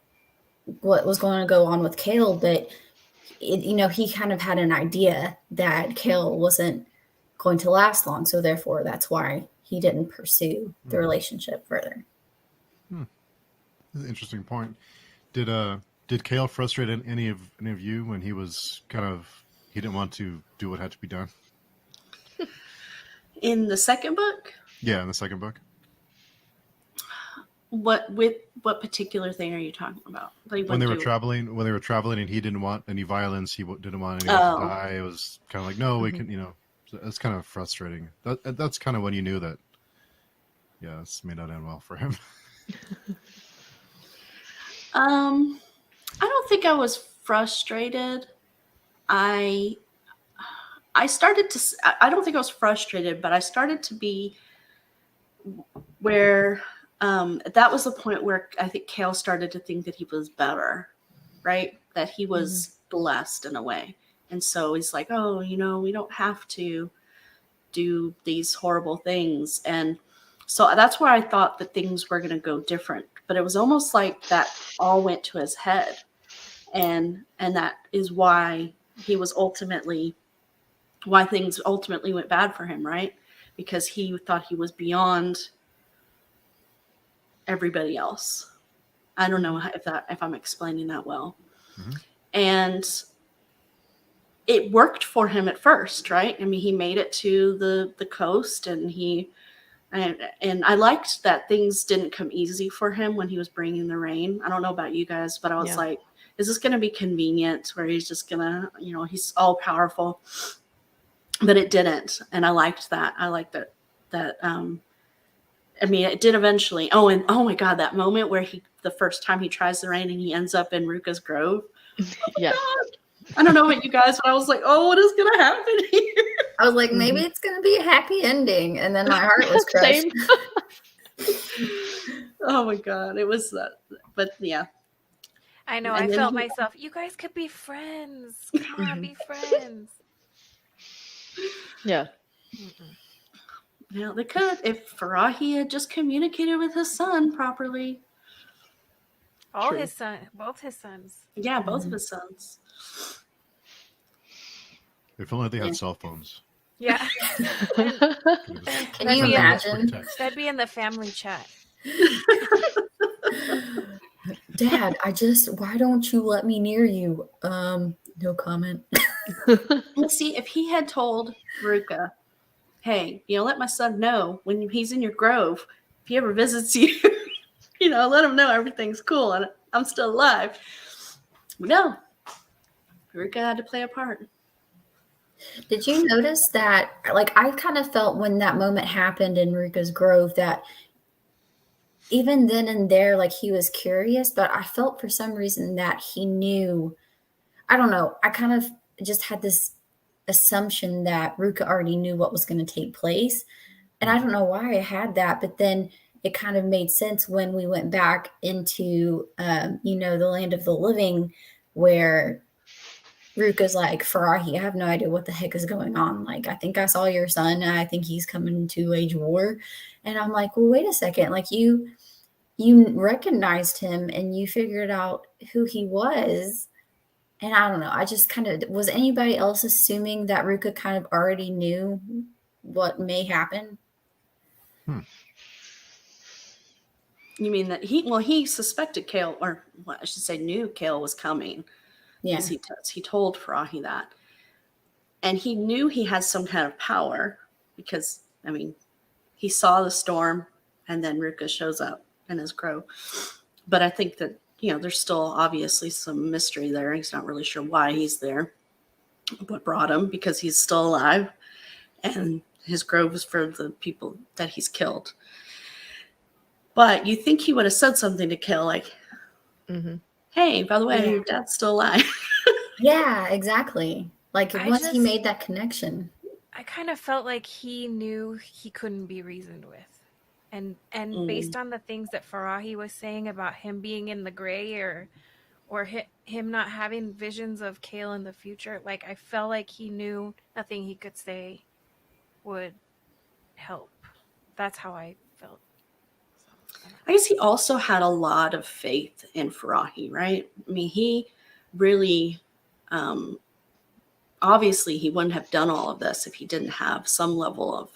what was going to go on with Kale, but he kind of had an idea that Kale wasn't going to last long, so therefore that's why he didn't pursue the relationship further. That's an interesting point. Did Kale frustrate any of you when he was he didn't want to do what had to be done? In the second book, Yeah, in the second book. what particular thing are you talking about? When they were traveling, and he didn't want any violence, he didn't want anyone to die. It was kind of like, no, we can, so it's kind of frustrating. That's kind of when you knew that, yeah, this may not end well for him. I don't think I was frustrated. I started to, I don't think I was frustrated, but I started to be where that was the point where I think Kale started to think that he was better, right? That he was blessed in a way. And so he's like, oh, we don't have to do these horrible things. And so that's where I thought that things were going to go different. But it was almost like that all went to his head. And that is why things ultimately went bad for him, right? Because he thought he was beyond everybody else. I don't know if I'm explaining that well. Mm-hmm. And it worked for him at first, right? I mean, he made it to the coast, and and I liked that things didn't come easy for him when he was bringing the rain. I don't know about you guys, but I was like, is this going to be convenient where he's just going to, he's all powerful? But it didn't. And I liked that. I liked that I mean, it did eventually. Oh, and oh my God, that moment where the first time he tries the rain and he ends up in Ruka's grove. Oh my God. I don't know about you guys, but I was like, oh, what is going to happen here? I was like, maybe it's going to be a happy ending. And then my heart was crushed. Oh my God. It was that. But yeah. I know. I felt myself, you guys could be friends. Come on, be friends. Yeah. Yeah, they could if Farahi had just communicated with his son properly. Both his sons. Yeah, both of his sons. If only they had cell phones. Yeah. Can you imagine? That'd be in the family chat. Dad, why don't you let me near you? No comment. Let's see, if he had told Ruka, hey, let my son know when he's in your grove, if he ever visits you, let him know everything's cool and I'm still alive. No. Ruka had to play a part. Did you notice that, like, I kind of felt when that moment happened in Ruka's grove that even then and there, like, he was curious, but I felt for some reason that he knew, I don't know, I kind of just had this assumption that Ruka already knew what was going to take place. And I don't know why I had that, but then it kind of made sense when we went back into, the land of the living, where Ruka's like, Farahi, I have no idea what the heck is going on. Like, I think I saw your son, and I think he's coming to wage war. And I'm like, well, wait a second. Like, you recognized him and you figured out who he was. And I don't know. I just kind of, was anybody else assuming that Ruka kind of already knew what may happen? You mean that he suspected Kale, or what I should say, knew Kale was coming. Yeah. He told Farahi that. And he knew he had some kind of power because, I mean, he saw the storm and then Ruka shows up in his grove. But I think that, there's still obviously some mystery there. He's not really sure why he's there. what brought him, because he's still alive, and his grove is for the people that he's killed. But you think he would have said something to Kale, like, Hmm. hey, by the way, Yeah. your dad's still alive. Yeah, exactly. Like I once he just- made that connection. I kind of felt like he knew he couldn't be reasoned with. And based on the things that Farahi was saying about him being in the gray, or him not having visions of Kale in the future, like I felt like he knew nothing he could say would help. That's how I felt. So, I guess he also had a lot of faith in Farahi, right? I mean, he really, obviously, he wouldn't have done all of this if he didn't have some level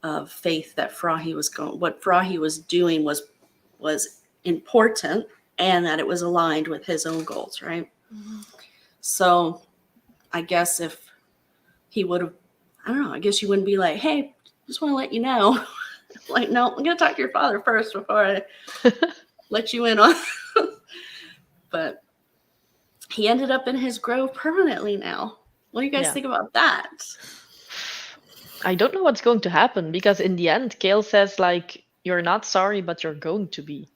of faith that what Farahi was doing was important, and that it was aligned with his own goals, right? mm-hmm. So I guess if he would have, I don't know, I guess you wouldn't be like, hey, just want to let you know. Like, no, I'm going to talk to your father first before I let you in on. But he ended up in his grove permanently now. What do you guys Yeah. think about that? I don't know what's going to happen, because in the end, Kale says, like, you're not sorry, but you're going to be.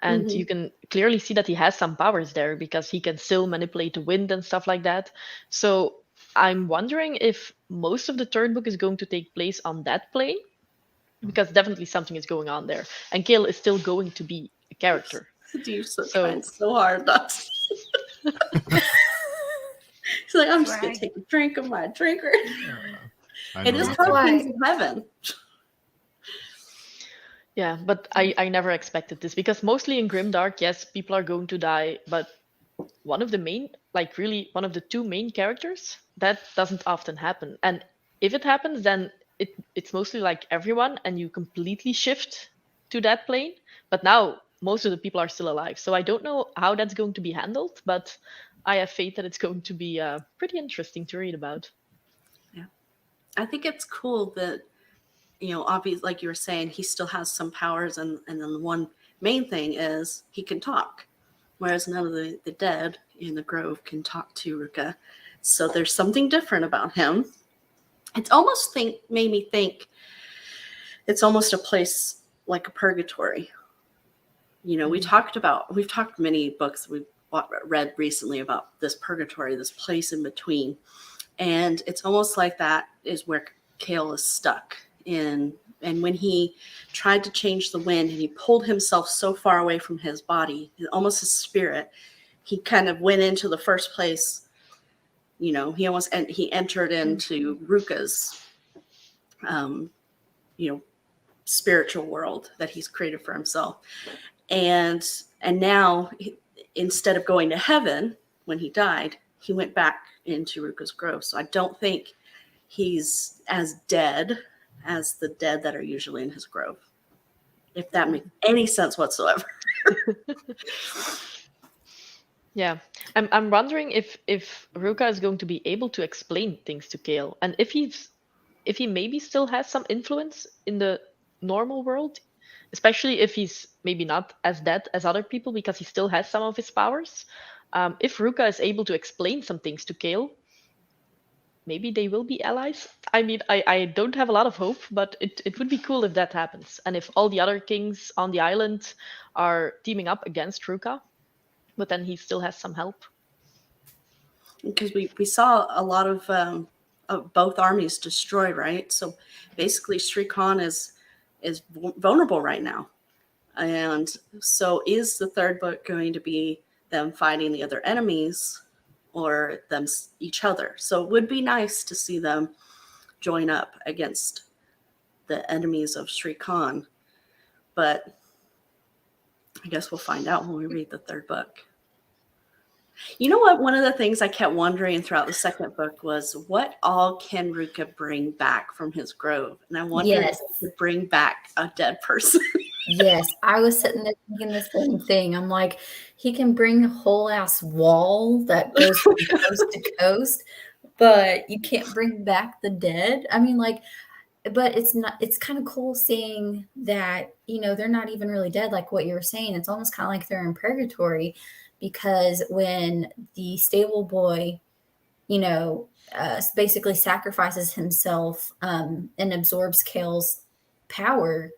And Mhm. you can clearly see that he has some powers there, because he can still manipulate the wind and stuff like that. So I'm wondering if most of the third book is going to take place on that plane, because definitely something is going on there. And Kale is still going to be a character. Steve's so So- trying so hard not to. He's like, I'm just going to Swag. take a drink of my drinker. I It know is that That's called why- Kings of Heaven. Yeah, but I never expected this, because mostly in Grimdark, yes, people are going to die, but one of the main, like really one of the two main characters, that doesn't often happen. And if it happens, then it's mostly like everyone, and you completely shift to that plane. But now most of the people are still alive, so I don't know how that's going to be handled, but I have faith that it's going to be pretty interesting to read about. I think it's cool that, obviously, like you were saying, he still has some powers, and then the one main thing is he can talk, whereas none of the dead in the grove can talk to Ruka. So there's something different about him. It's almost made me think it's almost a place like a purgatory. We've talked many books we've read recently about this purgatory, this place in between. And it's almost like that is where Kale is stuck in. And when he tried to change the wind and he pulled himself so far away from his body, almost his spirit, he kind of went into the first place. He entered into Ruka's, spiritual world that he's created for himself. And now, instead of going to heaven when he died, he went back into Ruka's grove. So I don't think he's as dead as the dead that are usually in his grove, if that makes any sense whatsoever. Yeah, I'm wondering if Ruka is going to be able to explain things to Kale, and if he maybe still has some influence in the normal world, especially if he's maybe not as dead as other people, because he still has some of his powers. If Ruka is able to explain some things to Kale, maybe they will be allies. I mean, I don't have a lot of hope, but it would be cool if that happens, and if all the other kings on the island are teaming up against Ruka, but then he still has some help. Because we saw a lot of both armies destroyed, right? So basically, Sri Khan is vulnerable right now. And so is the third book going to be them fighting the other enemies, or them each other? So it would be nice to see them join up against the enemies of Sri Khan. But I guess we'll find out when we read the third book. You know what? One of the things I kept wondering throughout the second book was, what all can Ruka bring back from his grove? And I wonder Yes. if he could bring back a dead person. Yes, I was sitting there thinking the same thing. I'm like, he can bring a whole ass wall that goes from coast to coast, but you can't bring back the dead. I mean, like, but it's kind of cool seeing that, they're not even really dead, like what you were saying. It's almost kind of like they're in purgatory, because when the stable boy basically sacrifices himself and absorbs Kale's power,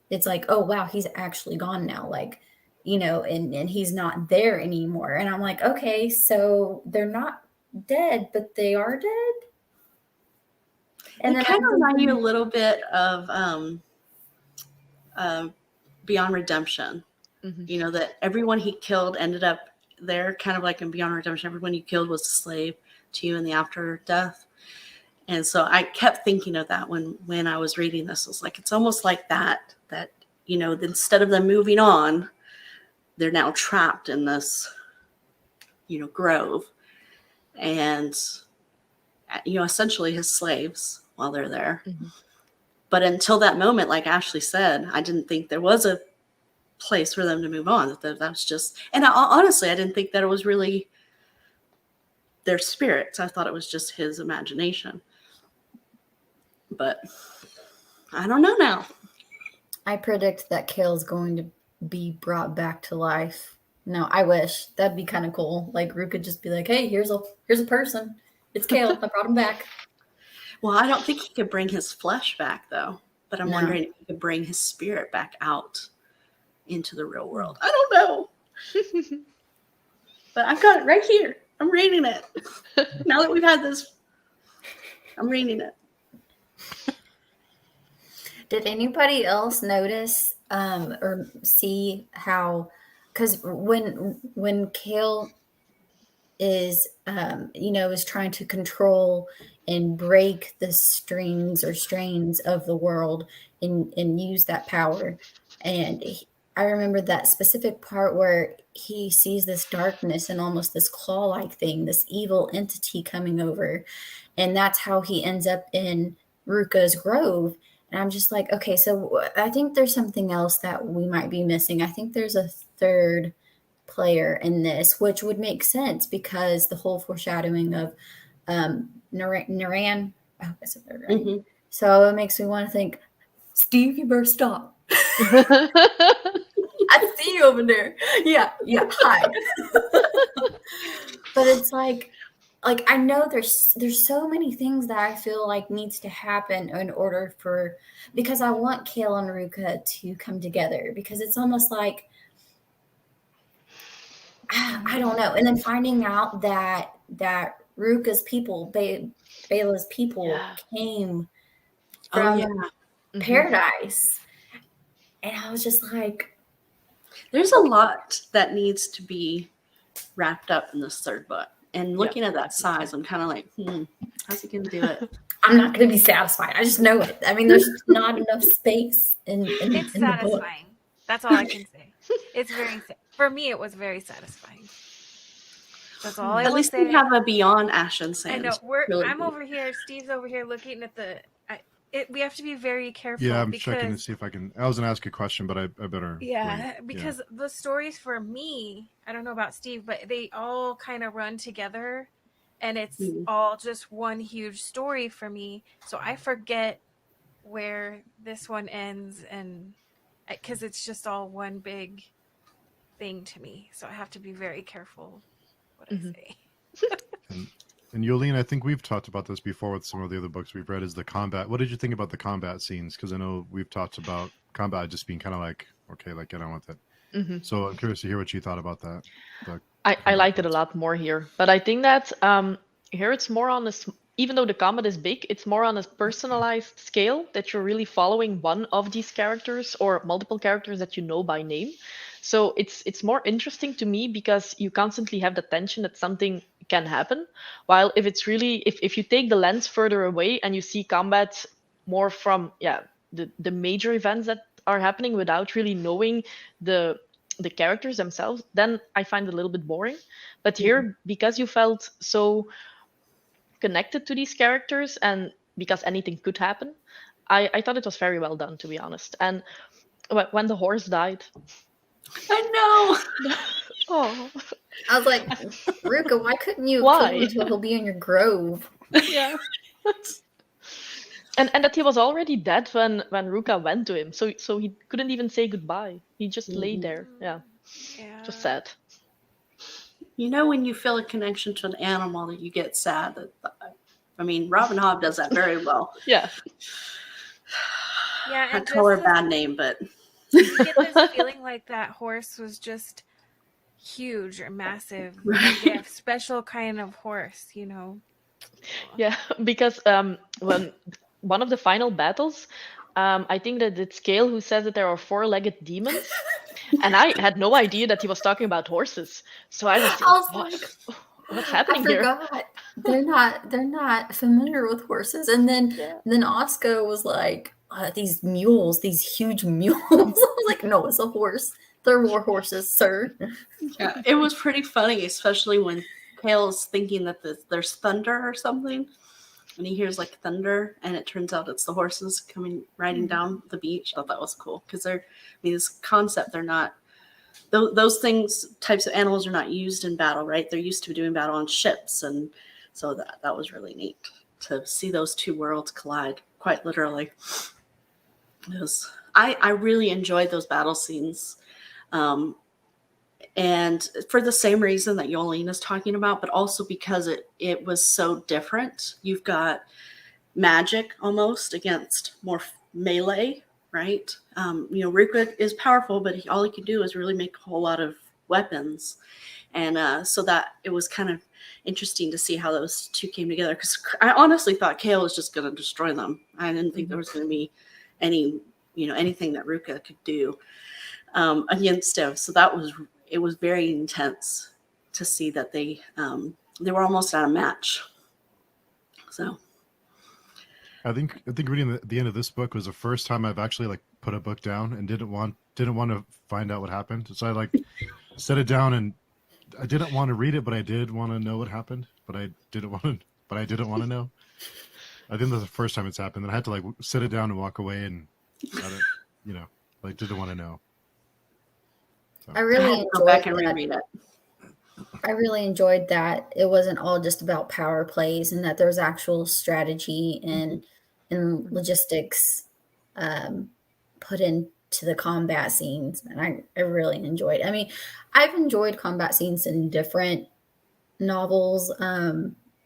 it's like, oh wow, he's actually gone now, like, and he's not there anymore. And I'm like, okay, so they're not dead, but they are dead. And It then kind I'm of reminds you a thinking, little bit of Beyond Redemption. Mhm. That everyone he killed ended up there, kind of like in Beyond Redemption. Everyone you killed was a slave to you in the after death. And so I kept thinking of that when I was reading this. It was like, it's almost like that instead of them moving on, they're now trapped in this, grove. And, essentially his slaves while they're there. Mhm. But until that moment, like Ashley said, I didn't think there was a place for them to move on. That was just, and honestly, I didn't think that it was really their spirits. I thought it was just his imagination. But I don't know now. I predict that Kale's going to be brought back to life. No, I wish. That'd be kind of cool. Like, Rue could just be like, hey, here's a person. It's Kale. I brought him back. Well, I don't think he could bring his flesh back, though. But I'm No. wondering if he could bring his spirit back out into the real world. I don't know. But I've got it right here. I'm reading it. Now that we've had this, I'm reading it. Did anybody else notice or see how, because when Kale is is trying to control and break the strings or strains of the world and use that power, and I remember that specific part where he sees this darkness and almost this claw-like thing, this evil entity coming over, and that's how he ends up in Ruka's grove. And I'm just like, okay, so I think there's something else that we might be missing. I think there's a third player in this, which would make sense because the whole foreshadowing of Naran. I hope I said that right. Mhm. So it makes me want to think, Steve, you better stop. I see you over there. Yeah, hi. But it's like I know there's so many things that I feel like needs to happen in order for, because I want Kale and Ruka to come together, because it's almost like, I don't know. And then finding out that Ruka's people, Bela's people, Yeah. came Oh, from yeah. Mhm. paradise. And I was just like, There's a lot that needs to be wrapped up in this third book. And looking at that size, I'm kind of like, how's he going to do it? I'm not going to be satisfied. I just know it. I mean, there's not enough space in It's the book. satisfying. That's all I can say. It's for me. It was very satisfying. That's all I At will least say. we have a Beyond Ash and Sand. I know. Trilogy. I'm over here. Steve's over here looking at the. We have to be very careful. Yeah, I'm because, checking to see if I can. I was gonna ask a question, but I better. Yeah, wait. because the stories for me, I don't know about Steve, but they all kind of run together, and it's all just one huge story for me. So I forget where this one ends, and because it's just all one big thing to me. So I have to be very careful what I say. And Yolene, I think we've talked about this before with some of the other books we've read, is the combat. What did you think about the combat scenes? Because I know we've talked about combat just being kind of like, okay, like, get on with it. Mm-hmm. So I'm curious to hear what you thought about that. I liked it a lot more here. But I think that here it's more on this, even though the combat is big, it's more on a personalized scale that you're really following one of these characters or multiple characters that you know by name. So it's more interesting to me because you constantly have the tension that something can happen. While if it's really, if you take the lens further away and you see combat more from the major events that are happening without really knowing the characters themselves, then I find it a little bit boring. But here, because you felt so connected to these characters and because anything could happen, I thought it was very well done, to be honest. And when the horse died, I know. oh, I was like, Ruka, why couldn't you Why? kill him until he'll be in your grove? yeah. And that he was already dead when Ruka went to him, so he couldn't even say goodbye. He just lay there. Yeah, Yeah. just sad. You know, when you feel a connection to an animal, that you get sad. I mean, Robin Hobb does that very well. Yeah. Yeah, I and call her just a bad name, but you get this feeling like that horse was just huge or massive, like a special kind of horse, you know. Yeah, because when one of the final battles, I think that it's Kale who says that there are four-legged demons, and I had no idea that he was talking about horses. So I was I like, was what? like, What's I happening here? forgot. They're not familiar with horses. And then Yeah. Oscar was like, these mules, these huge mules. I was like, no, it's a horse. They're war horses, sir. yeah, it was pretty funny, especially when Kale's thinking that there's thunder or something, and he hears like thunder, and it turns out it's the horses coming riding down the beach. I thought that was cool because this concept, they're not those things, types of animals are not used in battle, right? They're used to doing battle on ships, and so that was really neat to see those two worlds collide, quite literally. I really enjoyed those battle scenes. And for the same reason that Yolene is talking about, but also because it was so different. You've got magic almost against more melee, right? Ruka is powerful, but all he can do is really make a whole lot of weapons. And so that it was kind of interesting to see how those two came together. Because I honestly thought Kale was just going to destroy them. I didn't think there was going to be anything that Ruka could do against him. So it was very intense to see that they were almost at a match. So I think reading the end of this book was the first time I've actually like put a book down and didn't want to find out what happened. So I like set it down, and I didn't want to read it, but I did want to know what happened. But I didn't want to know. I think that's the first time it's happened. And I had to like sit it down and walk away, and didn't want to know. So. I really had to go back and enjoyed that. reread it. I really enjoyed that it wasn't all just about power plays, and that there was actual strategy and logistics put into the combat scenes. And I really enjoyed. I mean, I've enjoyed combat scenes in different novels,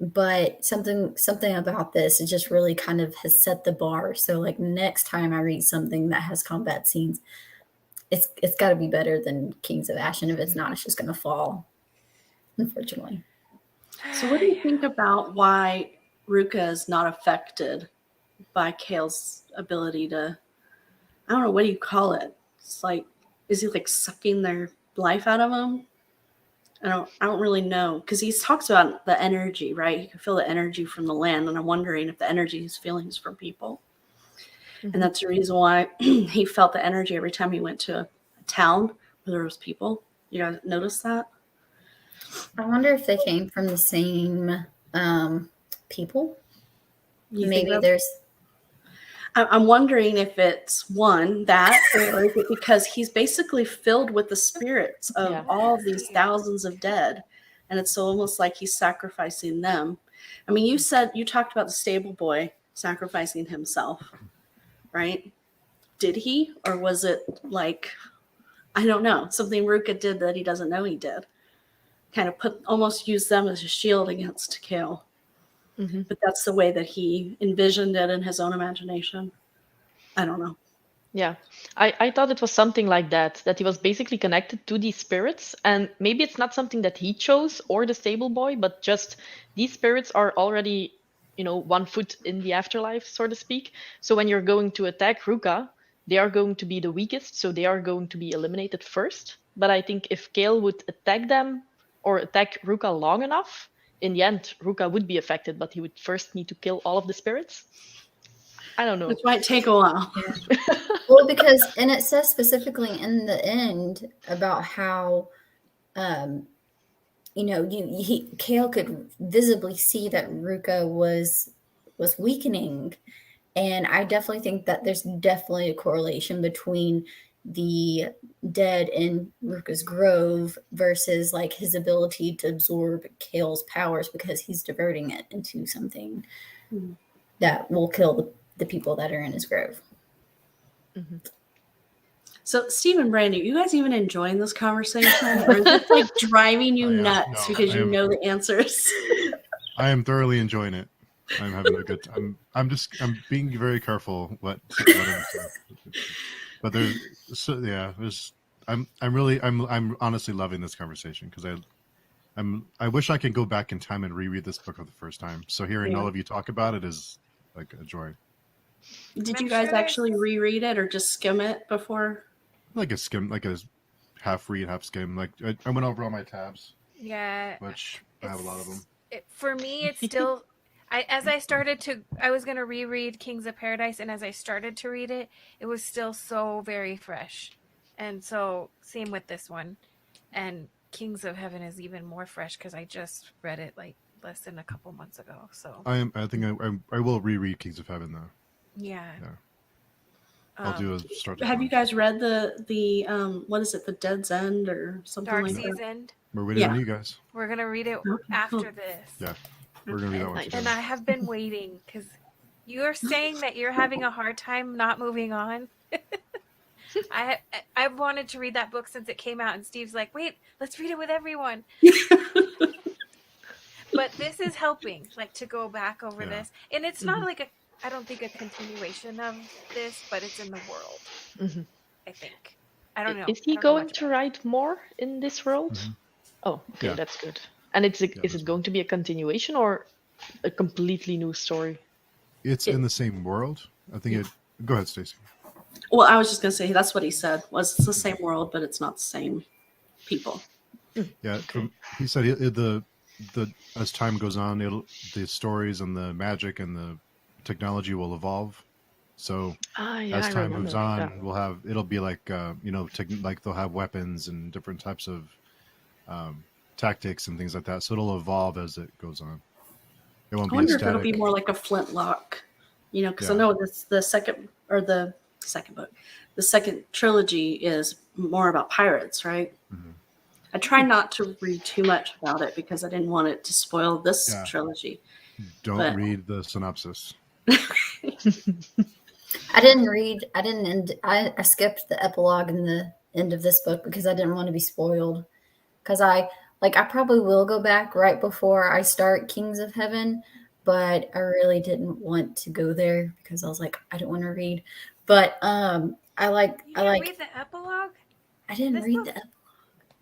but something about this, it just really kind of has set the bar. So like next time I read something that has combat scenes, it's got to be better than Kings of Ash, and if it's not, it's just going to fall. Unfortunately. So what do you think about why Ruka is not affected by Kale's ability to, I don't know, what do you call it? It's like, is he like sucking their life out of him? I don't really know, because he talks about the energy, right? He can feel the energy from the land, and I'm wondering if the energy he's feeling is from people. Mm-hmm. And that's the reason why he felt the energy every time he went to a town where there was people. You guys notice that? I wonder if they came from the same people. Maybe there's. I'm wondering if it's one that, or is it because he's basically filled with the spirits of all these thousands of dead, and it's almost like he's sacrificing them. I mean, you talked about the stable boy sacrificing himself, right? Did he, or was it like, I don't know, something Ruka did that he doesn't know he did? Kind of almost use them as a shield against Kale. Mm-hmm. But that's the way that he envisioned it in his own imagination. I don't know. Yeah, I thought it was something like that he was basically connected to these spirits, and maybe it's not something that he chose or the stable boy, but just these spirits are already, 1 foot in the afterlife, so to speak. So when you're going to attack Ruka, they are going to be the weakest, so they are going to be eliminated first. But I think if Kale would attack them or attack Ruka long enough, in the end, Ruka would be affected, but he would first need to kill all of the spirits. I don't know. Which might take a while. Well, because, and it says specifically in the end about how, Kale could visibly see that Ruka was weakening. And I definitely think that there's definitely a correlation between the dead in Ruka's grove versus like his ability to absorb Kale's powers, because he's diverting it into something that will kill the people that are in his grove. Mm-hmm. So, Steve and Brandy, you guys even enjoying this conversation? Or is it like driving you Oh, yeah. nuts No, because I you am- know the answers? I am thoroughly enjoying it. I'm having a good time. I'm being very careful what I'm saying. But I'm honestly loving this conversation because I wish I could go back in time and reread this book for the first time. So hearing Yeah. all of you talk about it is like a joy. Did I'm you guys sure there's- actually reread it or just skim it before? Like a skim, like a half read, half skim. Like I went over all my tabs, Yeah. which I have a lot of them. For me, it's still. I was going to reread Kings of Paradise, and as I started to read it, it was still so very fresh. And so, same with this one. And Kings of Heaven is even more fresh because I just read it like less than a couple months ago. So, I think I will reread Kings of Heaven though. yeah. I'll do a start. Have you guys read the what is it, the Dead's End or something Dark like Sea's that? End? We're waiting on you guys. We're going to read it Okay, after cool. this. Yeah, we're gonna read that one Nice. And together. I have been waiting because you're saying that you're having a hard time not moving on. I've wanted to read that book since it came out, and Steve's like, "Wait, let's read it with everyone." But this is helping, like, to go back over Yeah. this, and it's not like I don't think a continuation of this, but it's in the world. Mhm. I think. I don't know. Is I he don't know going much to about it. write more in this world? Mhm. Oh, okay, Yeah. that's good. And is that's it going to be a continuation or a completely new story? It's in the same world. I think it. Go ahead, Stacey. Well, I was just gonna say that's what he said. Was it's the same world, but it's not the same people. Yeah, Okay. he said the as time goes on, the stories and the magic and the technology will evolve. So Yeah, as I time remember. moves on, it'll be like like they'll have weapons and different types of tactics and things like that. So it'll evolve as it goes on. It won't I be wonder a if it'll static. be more like a flintlock, because I Yeah. know this the second book, the second trilogy is more about pirates, right? Mhm. I try not to read too much about it because I didn't want it to spoil this Yeah. trilogy. Don't But- read the synopsis. I didn't read. I didn't end. I skipped the epilogue and the end of this book because I didn't want to be spoiled. Because I probably will go back right before I start Kings of Heaven, but I really didn't want to go there because I was like, I don't want to read. But I You didn't read the epilogue? I didn't this read book? the epilogue.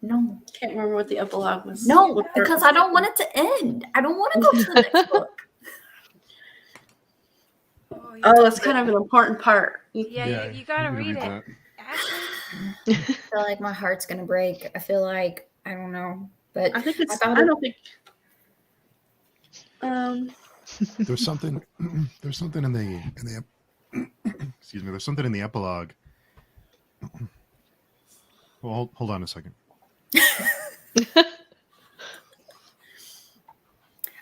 No, Can't remember what the epilogue was. no, what part because was I it. don't want it to end. I don't want to go to the next book. Oh, it's kind of an important part. Yeah, you gotta need to read it. that. Ashley? I feel like my heart's gonna break. I feel like I don't know, but I think it's. I I, found don't think. There's something. There's something in the. Excuse me. There's something in the epilogue. Well, hold on a second.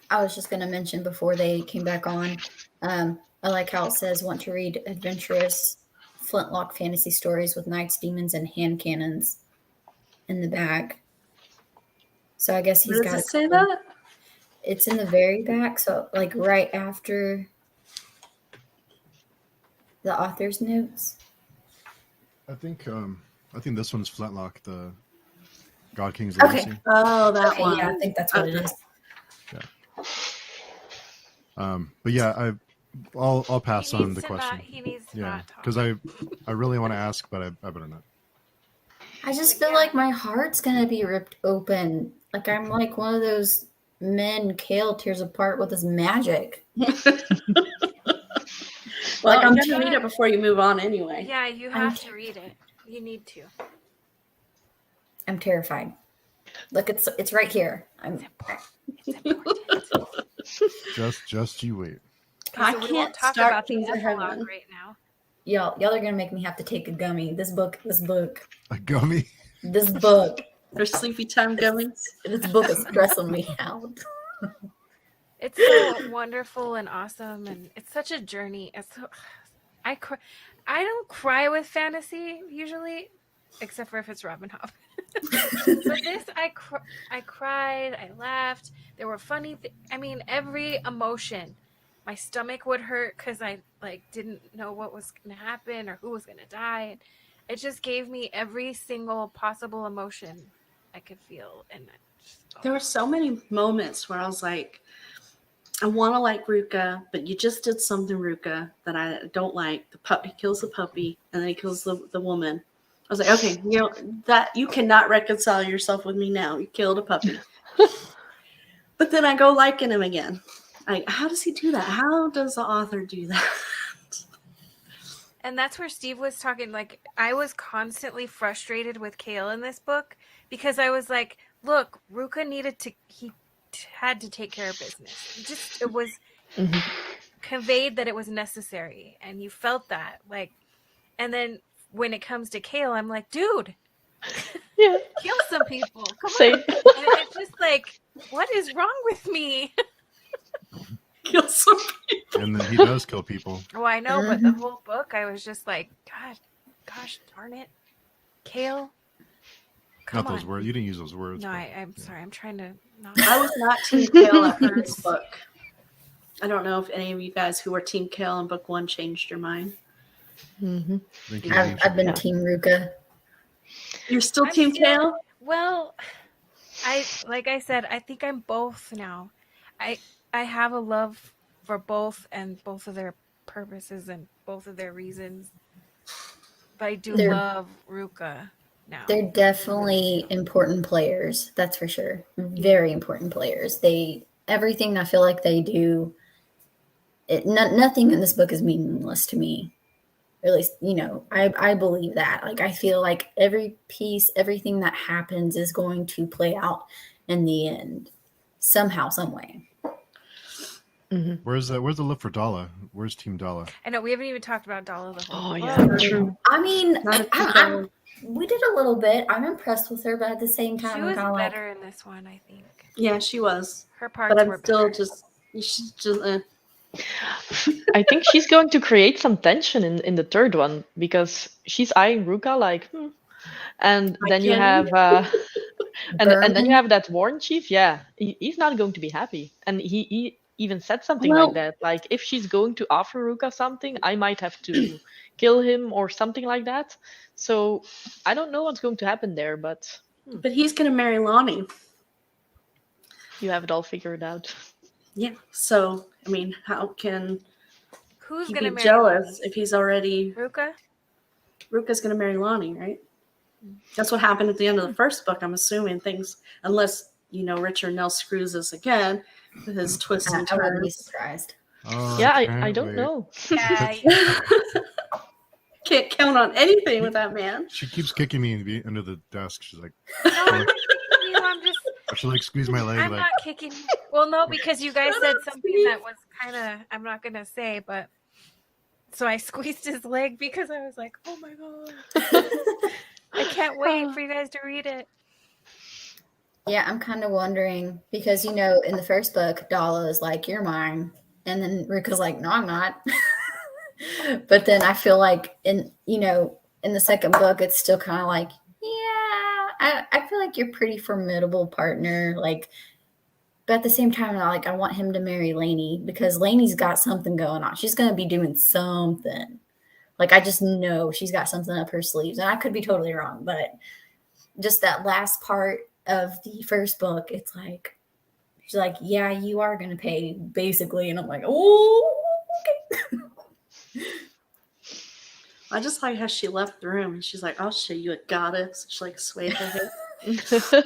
I was just going to mention before they came back on. I like how it says, want to read adventurous flintlock fantasy stories with knights, demons, and hand cannons in the back. So I guess he's Where got does a it say couple- that? It's in the very back. So like right after the author's notes. I think this one's Flintlock, the God King's Okay. Legacy. Oh, that Okay, one. yeah, I think that's what it is. But yeah, I'll pass on the question. He needs to Yeah, not talk. because I really want to ask, but I better not. I just feel like my heart's gonna be ripped open. Like I'm like one of those men Kale tears apart with his magic. Well, Like, I'm I'm gonna read it before you move on anyway. Yeah, you have to read it. You need to. I'm terrified. Look, it's right here. It's important. Just you wait. I So we can't won't talk start about the Kings of epilogue Heaven. right now. Y'all are gonna make me have to take a gummy. This book. A gummy. This book There's sleepy time gummies. is stressing me out. It's so wonderful and awesome, and it's such a journey. I don't cry with fantasy usually, except for if it's Robin Hobb. But this, I cried, I laughed. There were funny. Every emotion. My stomach would hurt because I didn't know what was going to happen or who was going to die. it just gave me every single possible emotion I could feel, and There were so many moments where I was like, I want to like Ruka, but you just did something, Ruka, that I don't like. The puppy kills the puppy, and then he kills the woman. I was like, okay, that you cannot reconcile yourself with me now. You killed a puppy. But then I go liking him again. Like, how does he do that? How does the author do that? And that's where Steve was talking. Like, I was constantly frustrated with Kale in this book because I was like, look, Ruka had to take care of business. It was conveyed that it was necessary, and you felt that. Like, and then when it comes to Kale, I'm like, dude, Yeah. kill some people. Come Same. on. And it's just like, what is wrong with me? Kill some people. And then he does kill people. Oh, I know, but the whole book, I was just like, gosh darn it, Kale. Come Not those on. words. You didn't use those words. No, but- I'm sorry. I'm trying to not. I was not Team Kale at first book. I don't know if any of you guys who were Team Kale in book 1 changed your mind. Mm-hmm. I think he I've been Yeah. Team Ruka. You're still I'm Team still- Kale? Well, like I said, I think I'm both now. I have a love for both and both of their purposes and both of their reasons. But I do They're- love Ruka now. They're definitely important players. That's for sure. Very important players. Everything I feel like they do. Nothing in this book is meaningless to me. Or at least, I believe that. Like, I feel like every piece, everything that happens is going to play out in the end, somehow, some way. Mm-hmm. Where's the love for Dala? Where's Team Dala? I know we haven't even talked about Dala the whole. Oh, book. yeah. True. I mean, Not a Team we did a little bit. I'm impressed with her, but at the same time, She I'm was kind of like, better in this one, I think. Yeah, she was. Her parts But were I'm still better. she's just I think she's going to create some tension in the third one because she's eyeing Ruka like, and I then you can't have and then you Berman? have that Warren Chief. Yeah, he's not going to be happy, and he even said something Well- like that. Like, if she's going to offer Ruka something, I might have to kill him or something like that. So I don't know what's going to happen there, but but he's gonna marry Lonnie. you have it all figured out. Yeah. So I mean, how can Who's he gonna be marry jealous Lonnie? if he's already Ruka? Ruka's gonna marry Lonnie, right? That's what happened at the end of the first book, I'm assuming. Things, unless Richard Nell screws us again with his twists and I wouldn't be turns. surprised. Oh, Yeah, I can't don't wait. know. Yeah, Can't count on anything with that man. She keeps kicking me under the desk. She's like, no, I'm not kicking you. I'm just. or she'll like squeeze my leg. I'm like, not kicking. Well, no, because you guys Shut said up, something Steve. that was kind of. I'm not gonna say, but. So I squeezed his leg because I was like, "Oh my god, I can't wait for you guys to read it." Yeah, I'm kind of wondering because, in the first book, Dala is like, you're mine. And then Ruka's like, no, I'm not. But then I feel like in the second book, it's still kind of like, yeah, I feel like you're a pretty formidable partner. Like, but at the same time, I want him to marry Lainey because Lainey's got something going on. She's going to be doing something. Like, I just know she's got something up her sleeves. And I could be totally wrong, but just that last part of the first book, it's like, she's like, yeah, you are going to pay, basically. And I'm like, oh, okay. I just like how she left the room and she's like, I'll show you a goddess. She like swayed her head.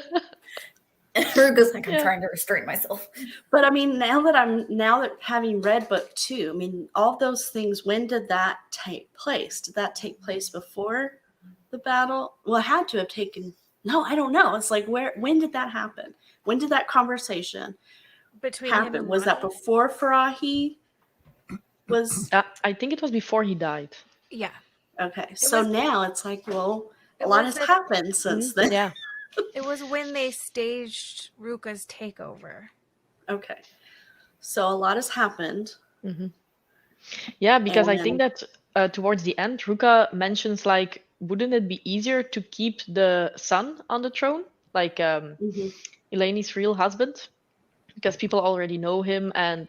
And Ruka's like, I'm Yeah. trying to restrain myself. But I mean, now that having read book 2, I mean, all those things, when did that take place? Did that take place before the battle? Well, it had to have taken. No, I don't know. It's like, when did that happen? When did that conversation Between him happen? and Was that Lonnie? before Farahi was I think it was before he died. Yeah. okay? So was- now it's like, well, a It lot was has a- happened since then. Yeah. It was when they staged Ruka's takeover. Okay, so a lot has happened. hmm Yeah, because I And think that towards the end, Ruka mentions like, wouldn't it be easier to keep the son on the throne, like Mhm. Eleni's real husband, because people already know him, and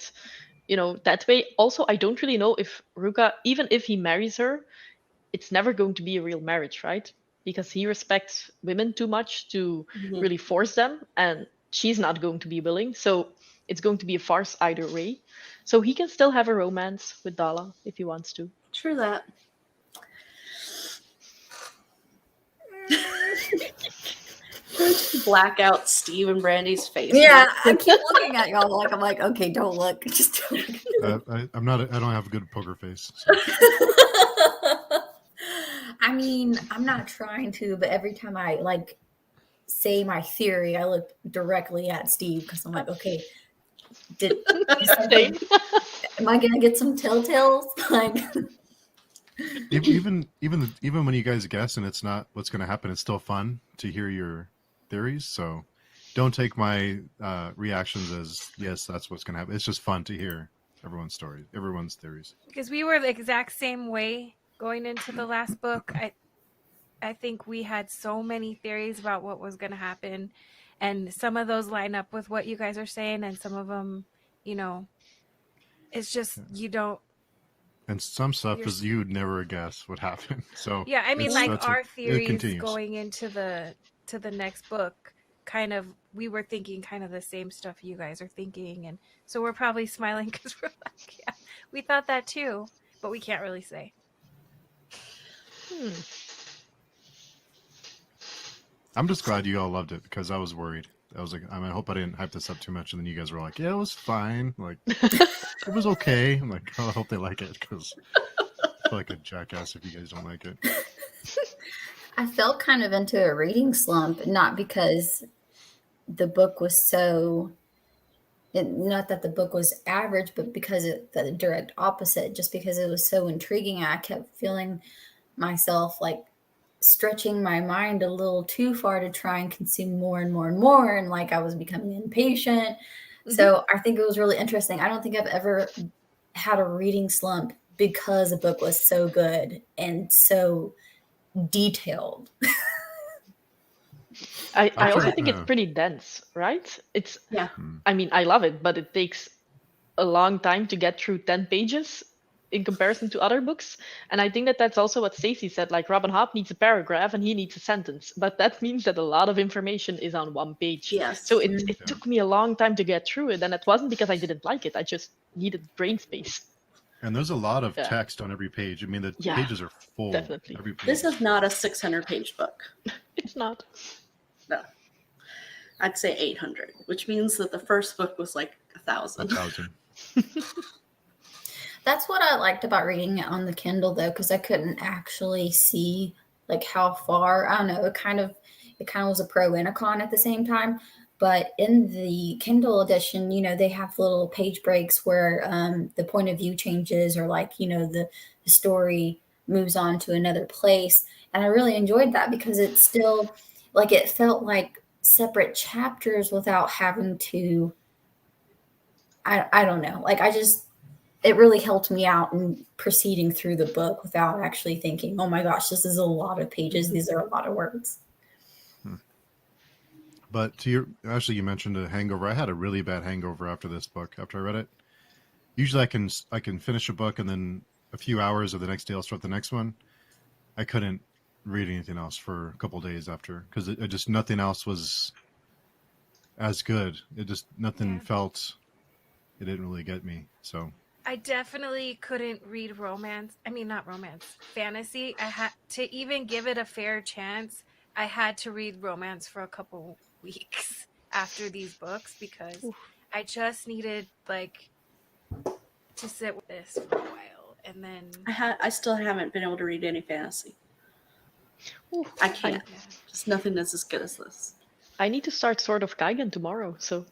that way. Also, I don't really know if Ruka, even if he marries her, it's never going to be a real marriage, right? Because he respects women too much to Mhm. really force them, and she's not going to be willing. So it's going to be a farce either way. So he can still have a romance with Dala if he wants to. True that. Black out Steve and Brandy's face. Yeah, I keep looking at y'all like I'm like, okay, don't look. Just don't look. I'm not. I don't have a good poker face. So. I mean, I'm not trying to, but every time I like say my theory, I look directly at Steve because I'm like, okay, Same. am I gonna get some telltales? Like, even when you guys guess and it's not what's going to happen, it's still fun to hear your theories. So don't take my reactions as yes, that's what's going to happen. It's just fun to hear everyone's story, everyone's theories. Because we were the exact same way going into the last book. I think we had so many theories about what was going to happen, and some of those line up with what you guys are saying, and some of them, it's just you don't. And some stuff is you'd never guess what happened. So yeah, I mean, like our theories continues. going into the next book, kind of we were thinking kind of the same stuff you guys are thinking, and so we're probably smiling because we're like, yeah, we thought that too, but we can't really say. I'm just glad you all loved it because I was worried. I was like, I hope I didn't hype this up too much. And then you guys were like, yeah, it was fine. Like, it was okay. I'm like, oh, I hope they like it because I feel like a jackass if you guys don't like it. I fell kind of into a reading slump, not because the book was not that the book was average, but because the direct opposite, just because it was so intriguing. I kept feeling myself like stretching my mind a little too far to try and consume more and more and more. And like I was becoming impatient. Mm-hmm. So I think it was really interesting. I don't think I've ever had a reading slump because a book was so good and so detailed. I also think it's pretty dense, right? It's I mean, I love it, but it takes a long time to get through 10 pages in comparison to other books. And I think that that's also what Stacey said, like Robin Hobb needs a paragraph and he needs a sentence, but that means that a lot of information is on one page. Yes. So it took me a long time to get through it, and it wasn't because I didn't like it, I just needed brain space. And there's a lot of text on every page. I mean, the pages are full. Definitely. Every page. This is not a 600-page book. It's not. No. I'd say 800, which means that the first book was like 1,000. 1,000. That's what I liked about reading it on the Kindle, though, because I couldn't actually see like how far. I don't know. It kind of was a pro and a con at the same time. But in the Kindle edition, they have little page breaks where the point of view changes, or like the story moves on to another place. And I really enjoyed that because it's still like it felt like separate chapters without having to. I don't know. Like it really helped me out in proceeding through the book without actually thinking, oh my gosh, this is a lot of pages. These are a lot of words. But you mentioned a hangover. I had a really bad hangover after this book, after I read it. Usually I can finish a book and then a few hours of the next day I'll start the next one. I couldn't read anything else for a couple of days after because it just nothing else was as good. It just nothing felt. It didn't really get me. So I definitely couldn't read romance. I mean, not romance, fantasy. I had to even give it a fair chance. I had to read romance for a couple weeks after these books because I just needed like to sit with this for a while, and then I still haven't been able to read any fantasy. I can't. Just nothing that's as good as this. I need to start Sword of Kaigen tomorrow, so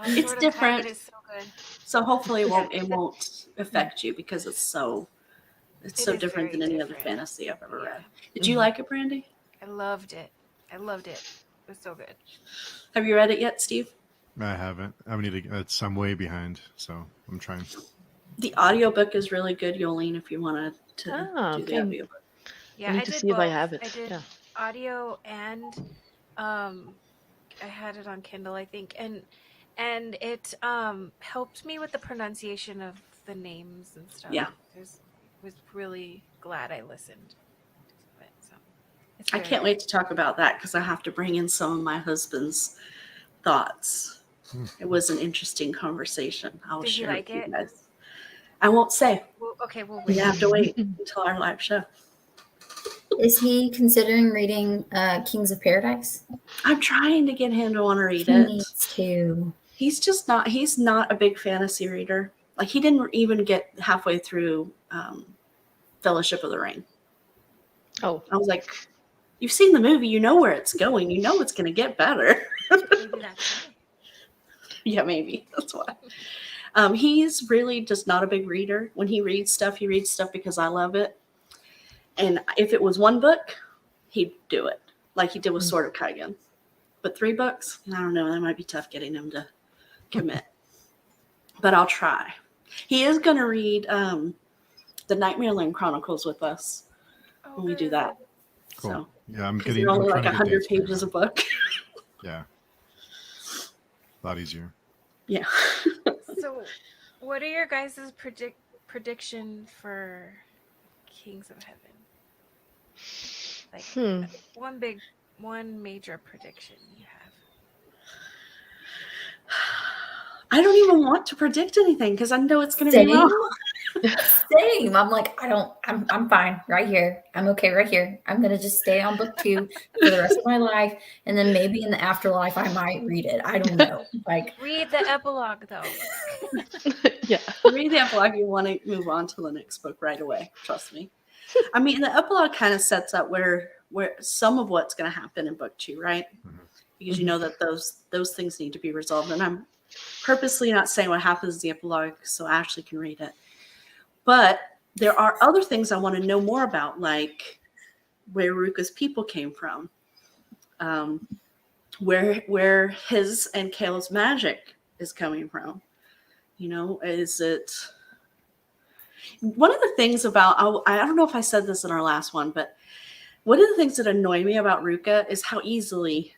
it's different. Is so good. So hopefully it won't affect you because it's so different than any other fantasy I've ever read. Did you like it, Brandy? I loved it. It was so good. Have you read it yet, Steve? I haven't. I'm way behind, so I'm trying. The audiobook is really good, Yolene, if you wanted to do the audiobook. Yeah, I need to see if I have it. I did audio and I had it on Kindle, I think, and it helped me with the pronunciation of the names and stuff. Yeah. was really glad I listened to it. So it's I very can't good. wait to talk about that because I have to bring in some of my husband's thoughts. It was an interesting conversation. I will Did he share like with you it? guys. I won't say. Well, okay, we'll You wait. have to wait until our live show. Is he considering reading Kings of Paradise? I'm trying to get him to want to read He it. needs to. He's not a big fantasy reader. Like, he didn't even get halfway through Fellowship of the Ring. Oh, I was like, you've seen the movie, you know where it's going, you know it's going to get better. Maybe that's why. Yeah, maybe that's why. He's really just not a big reader. When he reads stuff because I love it. And if it was one book, he'd do it, like he did with Sword of Kaigen. But 3 books, I don't know. That might be tough getting him to commit. But I'll try. He is going to read the Nightmare Lane Chronicles with us when we do that. Cool. So, Yeah, I'm because getting. they're only I'm like trying to get 100 dates figured pages out. a book. Yeah, a lot easier. Yeah. So, what are your guys' prediction for Kings of Heaven? Like one major prediction you have. I don't even want to predict anything because I know it's going to be wrong. Same. I'm like, I'm fine right here. I'm okay right here. I'm gonna just stay on book 2 for the rest of my life, and then maybe in the afterlife I might read it. I don't know. Like, Read the epilogue though. yeah. Read the epilogue, you want to move on to the next book right away. Trust me. I mean, the epilogue kind of sets up where some of what's going to happen in book 2, right? Because you know that those things need to be resolved. And I'm purposely not saying what happens in the epilogue so Ashley can read it. But there are other things I want to know more about, like where Ruka's people came from, where his and Kale's magic is coming from. You know, is it one of the things about, I don't know if I said this in our last one, but one of the things that annoy me about Ruka is how easily,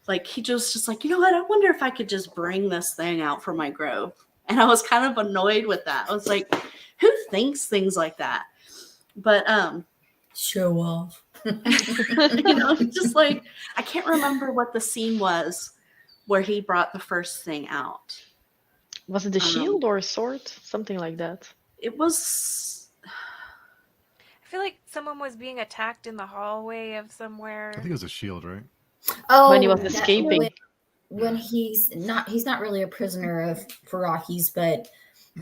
like, he just like, you know what, I wonder if I could just bring this thing out from my grove. And I was kind of annoyed with that. I was like, who thinks things like that? But show off. you know, just like, I can't remember what the scene was where he brought the first thing out. Was it a shield or a sword? Something like that. It was, I feel like someone was being attacked in the hallway of somewhere. I think it was a shield, right? Oh, When he was that's escaping. when he's not really a prisoner of Farahi's, but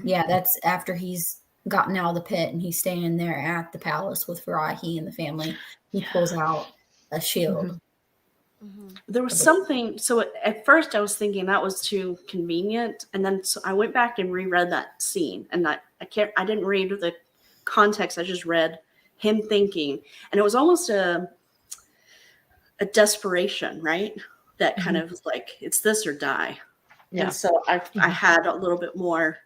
yeah, that's after he's gotten out of the pit and he's staying there at the palace with Farahi and the family. He pulls out a shield. there was something. So at first I was thinking that was too convenient. And then so I went back and reread that scene, and I didn't read the context. I just read him thinking, and it was almost a desperation, right? That kind of was like, it's this or die. Yeah. And so I had a little bit more,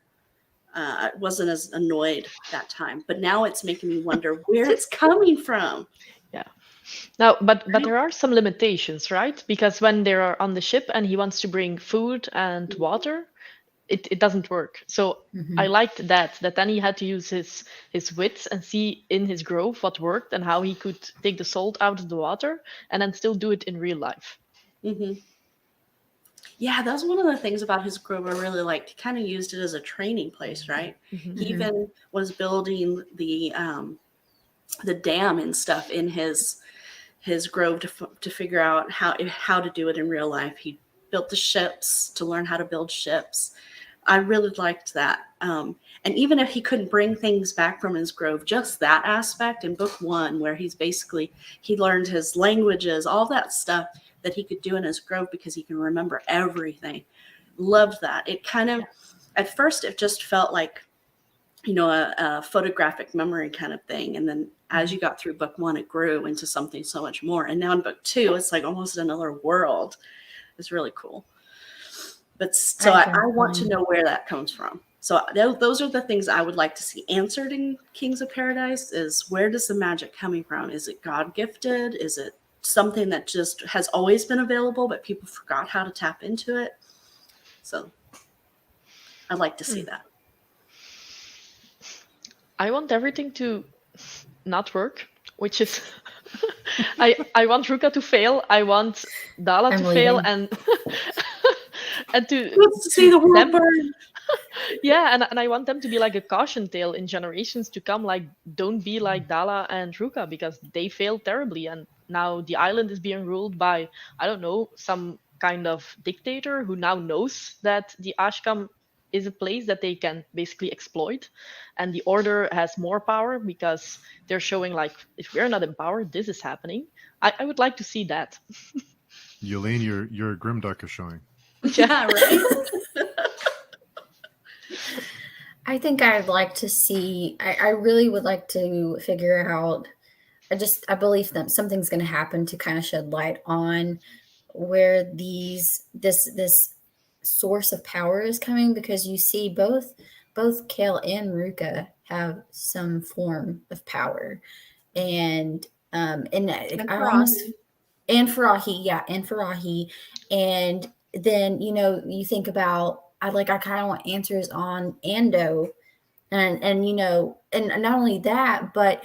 I wasn't as annoyed that time, but now it's making me wonder where it's coming from. Yeah. Now, but there are some limitations, right? Because when they are on the ship and he wants to bring food and water, it doesn't work. So I liked that then he had to use his wits and see in his grove what worked and how he could take the salt out of the water and then still do it in real life. Yeah, that's one of the things about his grove I really liked. He kind of used it as a training place, right? He even was building the dam and stuff in his grove to figure out how to do it in real life. He built the ships to learn how to build ships. I really liked that. And even if he couldn't bring things back from his grove, just that aspect in book 1, where he learned his languages, all that stuff that he could do in his grove because he can remember everything. Loved that. It kind of, at first, it just felt like, you know, a photographic memory kind of thing. And then as you got through book 1, it grew into something so much more. And now in book 2, it's like almost another world. It's really cool. But so I want to know where that comes from. So those are the things I would like to see answered in Kings of Paradise, is where does the magic coming from? Is it God gifted? Is it something that just has always been available, but people forgot how to tap into it? So I'd like to see that. I want everything to not work, which is I want Ruka to fail. I want Dala I'm to fail, leaving. and and Let's see the world them, burn. yeah, and I want them to be like a caution tale in generations to come. Like, don't be like Dala and Ruka because they failed terribly, and now the island is being ruled by, I don't know, some kind of dictator who now knows that the Ashkam is a place that they can basically exploit, and the Order has more power because they're showing like, if we're not in power, this is happening. I would like to see that. Yulene, your grimdark is showing. Yeah, right. I think I'd like to see. I really would like to figure out. I believe that something's going to happen to kind of shed light on where this source of power is coming, because you see both Kale and Ruka have some form of power, and I almost and Farahi, yeah, and Farahi, and then you think about I kind of want answers on Ando, and and not only that, but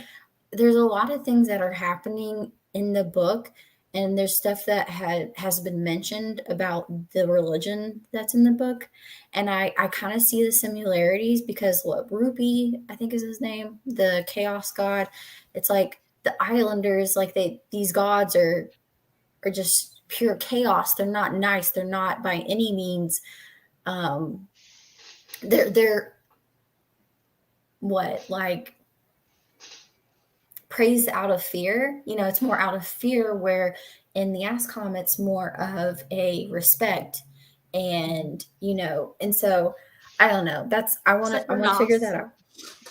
there's a lot of things that are happening in the book, and there's stuff that has been mentioned about the religion that's in the book, and I kind of see the similarities because what Ruby, I think is his name, the chaos god, it's like the islanders, like these gods are just pure chaos. They're not nice. They're not by any means. They're what, like, praised out of fear. It's more out of fear, where in the ASCOM it's more of a respect, and and so I don't know. I want to figure that out.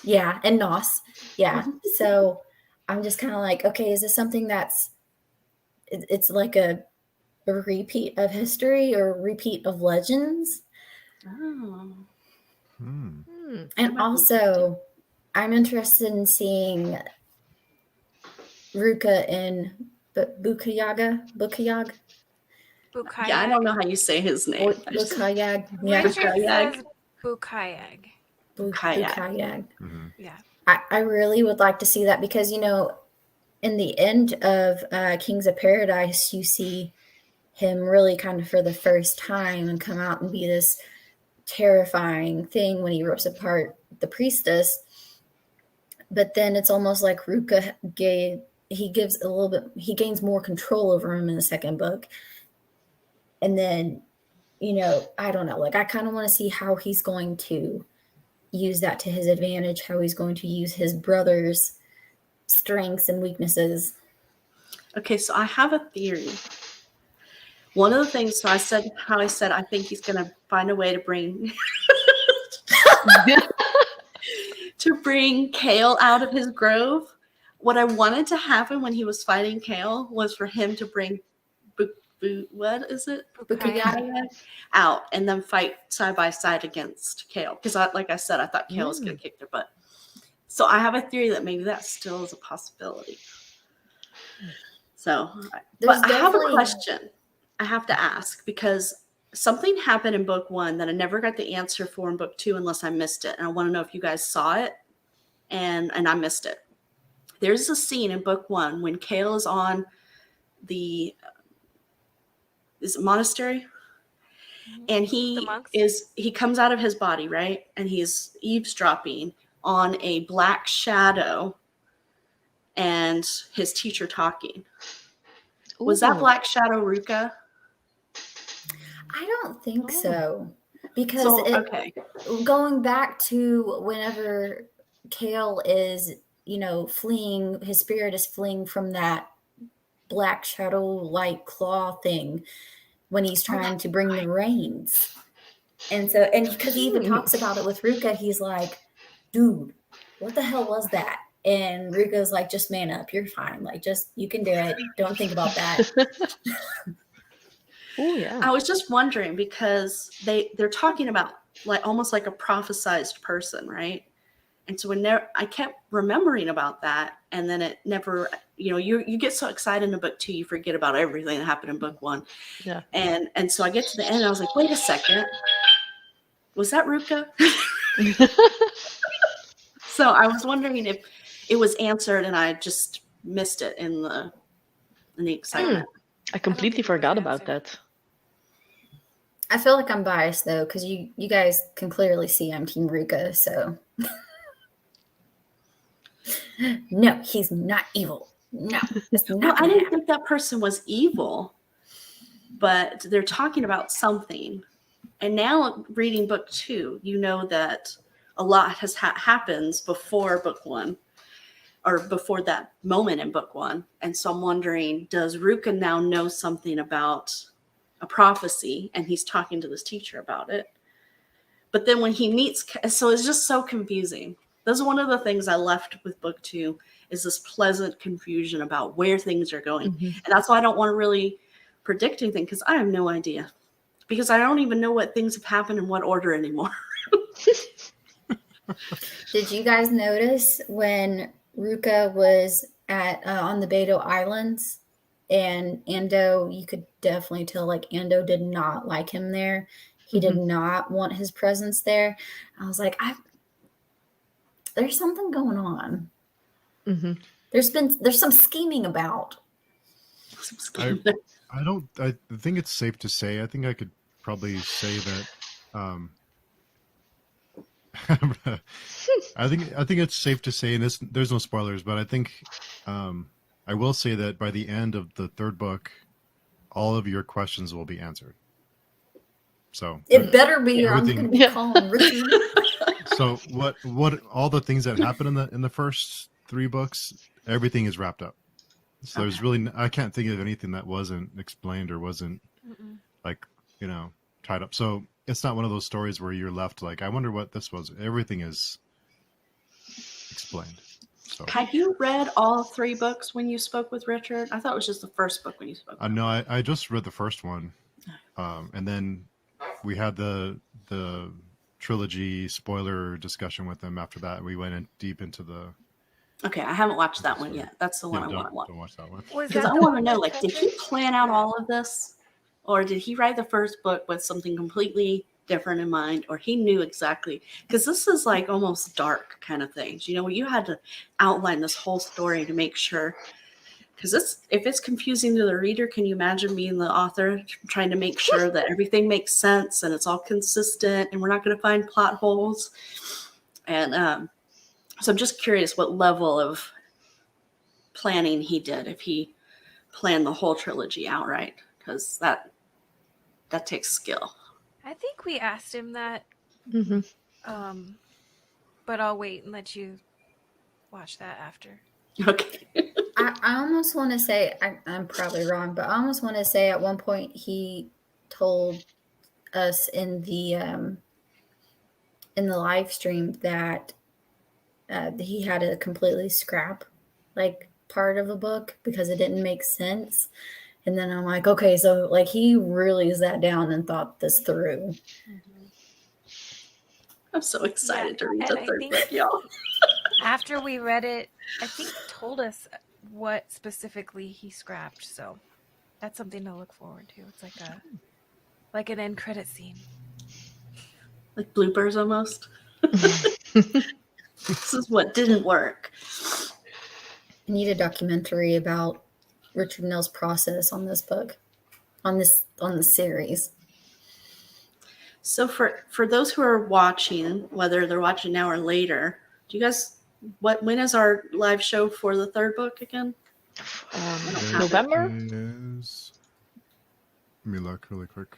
Yeah, and Nos. Yeah. So I'm just kind of like, okay, is this something that's it's like a repeat of history or a repeat of legends? Oh. And also, I'm interested in seeing Ruka in Bukayag. Bukayag. Yeah, I don't know how you say his name. Bukayag. Yeah. Richard says Bukayag. Bukayag. Yeah. I really would like to see that, because in the end of Kings of Paradise, you see him really kind of for the first time and come out and be this terrifying thing when he rips apart the priestess. But then it's almost like Ruka gives a little bit, he gains more control over him in the second book. And then, I don't know, like I kind of want to see how he's going to use that to his advantage, how he's going to use his brother's strengths and weaknesses. Okay, so I have a theory. One of the things, I said I think he's going to find a way to bring Kale out of his grove. What I wanted to happen when he was fighting Kale was for him to bring what is it? Bukayag out and then fight side by side against Kale. Because like I said, I thought Kale was going to kick their butt. So I have a theory that maybe that still is a possibility. So, but I have a question I have to ask, because something happened in book 1 that I never got the answer for in book 2 unless I missed it. And I want to know if you guys saw it and I missed it. There's a scene in book 1 when Kale is on the monastery, and he comes out of his body, right? And he's eavesdropping on a black shadow and his teacher talking. Ooh. Was that black shadow Ruka? I don't think so. Because going back to whenever Kale is, fleeing, his spirit is fleeing from that black shadow like claw thing when he's trying to bring the rains. And because he even talks about it with Ruka, he's like, dude, what the hell was that? And Ruka's like, just man up, you're fine. Like, just, you can do it. Don't think about that. Oh yeah. I was just wondering, because they're talking about like almost like a prophesized person, right? And so I kept remembering about that, and then it never, you get so excited in book 2, you forget about everything that happened in book 1. Yeah. And so I get to the end, and I was like, wait a second, was that Ruka? So I was wondering if it was answered and I just missed it in the excitement. I completely think it was forgot about answered. that. I feel like I'm biased though, because you guys can clearly see I'm Team Ruka. So no, he's not evil. No, it's not. Well, I gonna didn't happen. think that person was evil, but they're talking about something. And now reading book 2, you know that a lot has happens before book 1, or before that moment in book 1. And so I'm wondering, does Ruka now know something about a prophecy, and he's talking to this teacher about it? But then when he meets, so it's just so confusing. That's one of the things I left with book 2, is this pleasant confusion about where things are going. Mhm. And that's why I don't want to really predict anything, because I have no idea. Because I don't even know what things have happened in what order anymore. Did you guys notice when Ruka was at on the Beto Islands and Ando? You could definitely tell like Ando did not like him there. He did not want his presence there. I was like, there's something going on. Mhm. There's some scheming about. I think it's safe to say, I think I could probably say that I think it's safe to say, and there's no spoilers, but I think I will say that by the end of the 3rd book, all of your questions will be answered. So It better be, or I'm everything- going to be Yeah. calling Richard. so what all the things that happen in the first 3 books, everything is wrapped up. So there's really, I can't think of anything that wasn't explained or wasn't like, tied up. So it's not one of those stories where you're left like, I wonder what this was. Everything is explained. So Had you read all 3 books when you spoke with Richard? I thought it was just the first book when you spoke. no, I just read the first one, and then we had the trilogy spoiler discussion with him. After that, we went in deep into the. Okay, I haven't watched that one yet. That's the one I want to watch. Don't watch that one. Was Because that I the want to one know, with like, did he Petrick? plan out all of this? Or did he write the first book with something completely different in mind? Or he knew exactly? Because this is like almost dark kind of things. Where you had to outline this whole story to make sure. Because if it's confusing to the reader, can you imagine being the author trying to make sure that everything makes sense and it's all consistent and we're not going to find plot holes? And so I'm just curious what level of planning he did, if he planned the whole trilogy outright, because that takes skill. I think we asked him that, Mhm. but I'll wait and let you watch that after. Okay. I almost want to say, I'm probably wrong, but I almost want to say at one point he told us in the live stream that he had to completely scrap like part of a book because it didn't make sense. And then I'm like, okay, so like he really sat down and thought this through. I'm so excited to read and the I 3rd think- book, y'all. After we read it, I think he told us what specifically he scrapped, so that's something to look forward to. It's like an end credit scene. Like bloopers almost. This is what didn't work. I need a documentary about Richard Nell's process on this book, on the series. So for those who are watching, whether they're watching now or later, do you guys, when is our live show for the 3rd book again? November? Let me look really quick.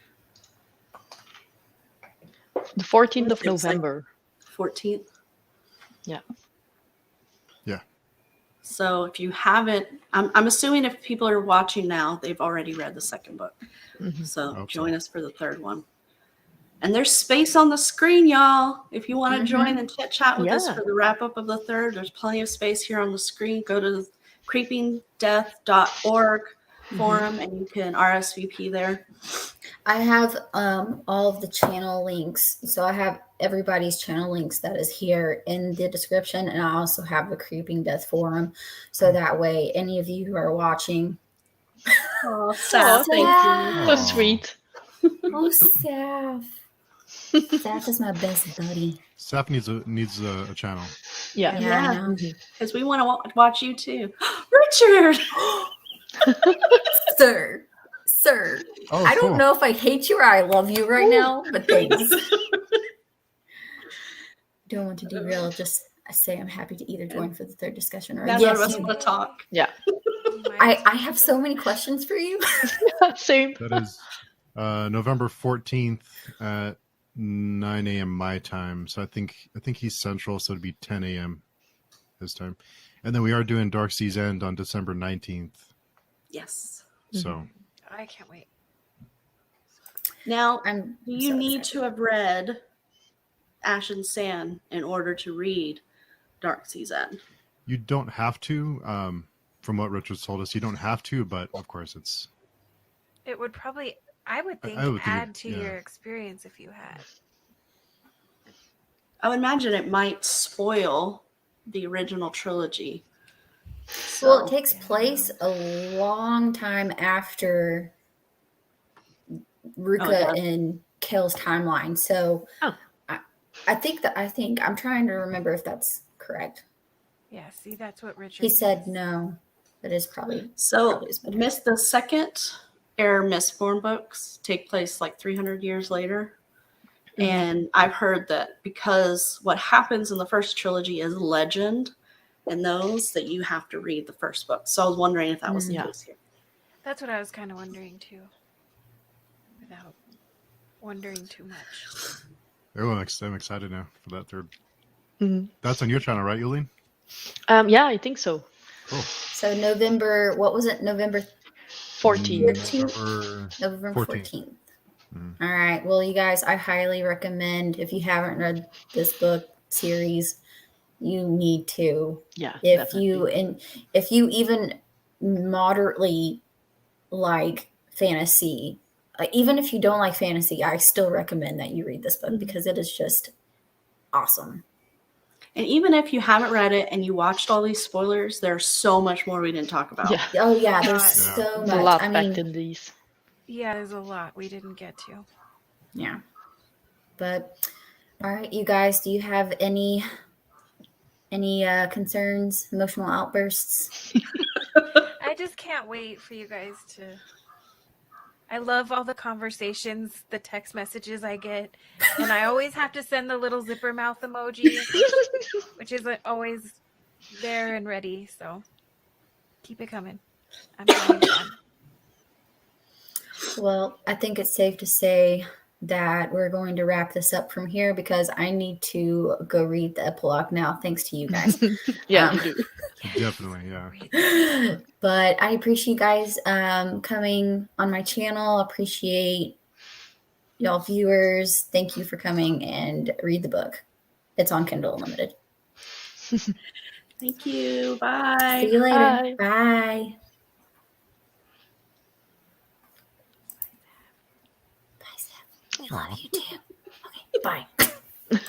The 14th of It's like November. 14th. Yeah. Yeah. So if you haven't, I'm assuming if people are watching now, they've already read the 2nd book. So Hope join so. us for the 3rd one. And there's space on the screen, y'all. If you want to join and chit chat with us Yeah. for the wrap up of the 3rd, there's plenty of space here on the screen. Go to creepingdeath.org forum and you can RSVP there. I have all of the channel links. So I have everybody's channel links that is here in the description. And I also have the Creeping Death forum. So that way, any of you who are watching. Oh, Saf, thank you. So Aw. sweet. Oh, Saf. Zach is my best buddy. Seth needs a channel. Yeah. Yeah, I Yeah. know. Because we want to watch you too. Richard! Sir. Oh, I don't cool. know if I hate you or I love you right now, but thanks. Don't want to derail. Just say I'm happy to either join for the third discussion or Now none yes, of us you. want to talk. Yeah. I have so many questions for you. Same. That is November 14th at 9 a.m. my time. So I think he's central, so it'd be 10 a.m. his time. And then we are doing Dark Sea's End on December 19th. Yes. So I can't wait. Now, I'm do you so need excited. to have read Ash and Sand in order to read Dark Sea's End? you don't have to. From what Richard's told us, you don't have to, but of course it's. It would probably, I would think, I would think add it- to yeah. your experience if you had. I would imagine it might spoil the original trilogy. Well, So, it takes place a long time after Ruka Oh, it does? and Kale's timeline. So Oh. I think I'm trying to remember if that's correct. Yeah, see, that's what Richard He said says. no. That is probably is better. the second Mistborn books take place like 300 years later. And I've heard that because what happens in the first trilogy is legend, and those that you have to read the first book. So I was wondering if that was the Yeah. case here. That's what I was kind of wondering too. Without wondering too much. Oh, I'm excited now for that third. Mhm. That's on your channel, right, Yulene? Yeah, I think so. Cool. So November, what was it? November 14. 14th? November November 14th. 14th. Mhm. All right. Well, you guys, I highly recommend if you haven't read this book series, you need to. Yeah. If you even moderately like fantasy, even if you don't like fantasy, I still recommend that you read this book because it is just awesome. And even if you haven't read it and you watched all these spoilers, there's so much more we didn't talk about. Yeah. Oh yeah, there's Yeah. so There's a much. lot I packed mean, in these. Yeah, there's a lot we didn't get to. yeah. But all right, you guys, do you have any concerns, emotional outbursts? I just can't wait for you guys to. I love all the conversations, the text messages I get, and I always have to send the little zipper mouth emoji, which isn't always there and ready. So keep it coming. I'm having fun. Well, I think it's safe to say that we're going to wrap this up from here because I need to go read the epilogue now, thanks to you guys. Yeah, Um, you do. Definitely, yeah. But I appreciate you guys coming on my channel. Appreciate y'all viewers. Thank you for coming and read the book. It's on Kindle Unlimited. Thank you. Bye. See you later. Bye. Bye. Bye, Sam. I love you too. Okay, bye.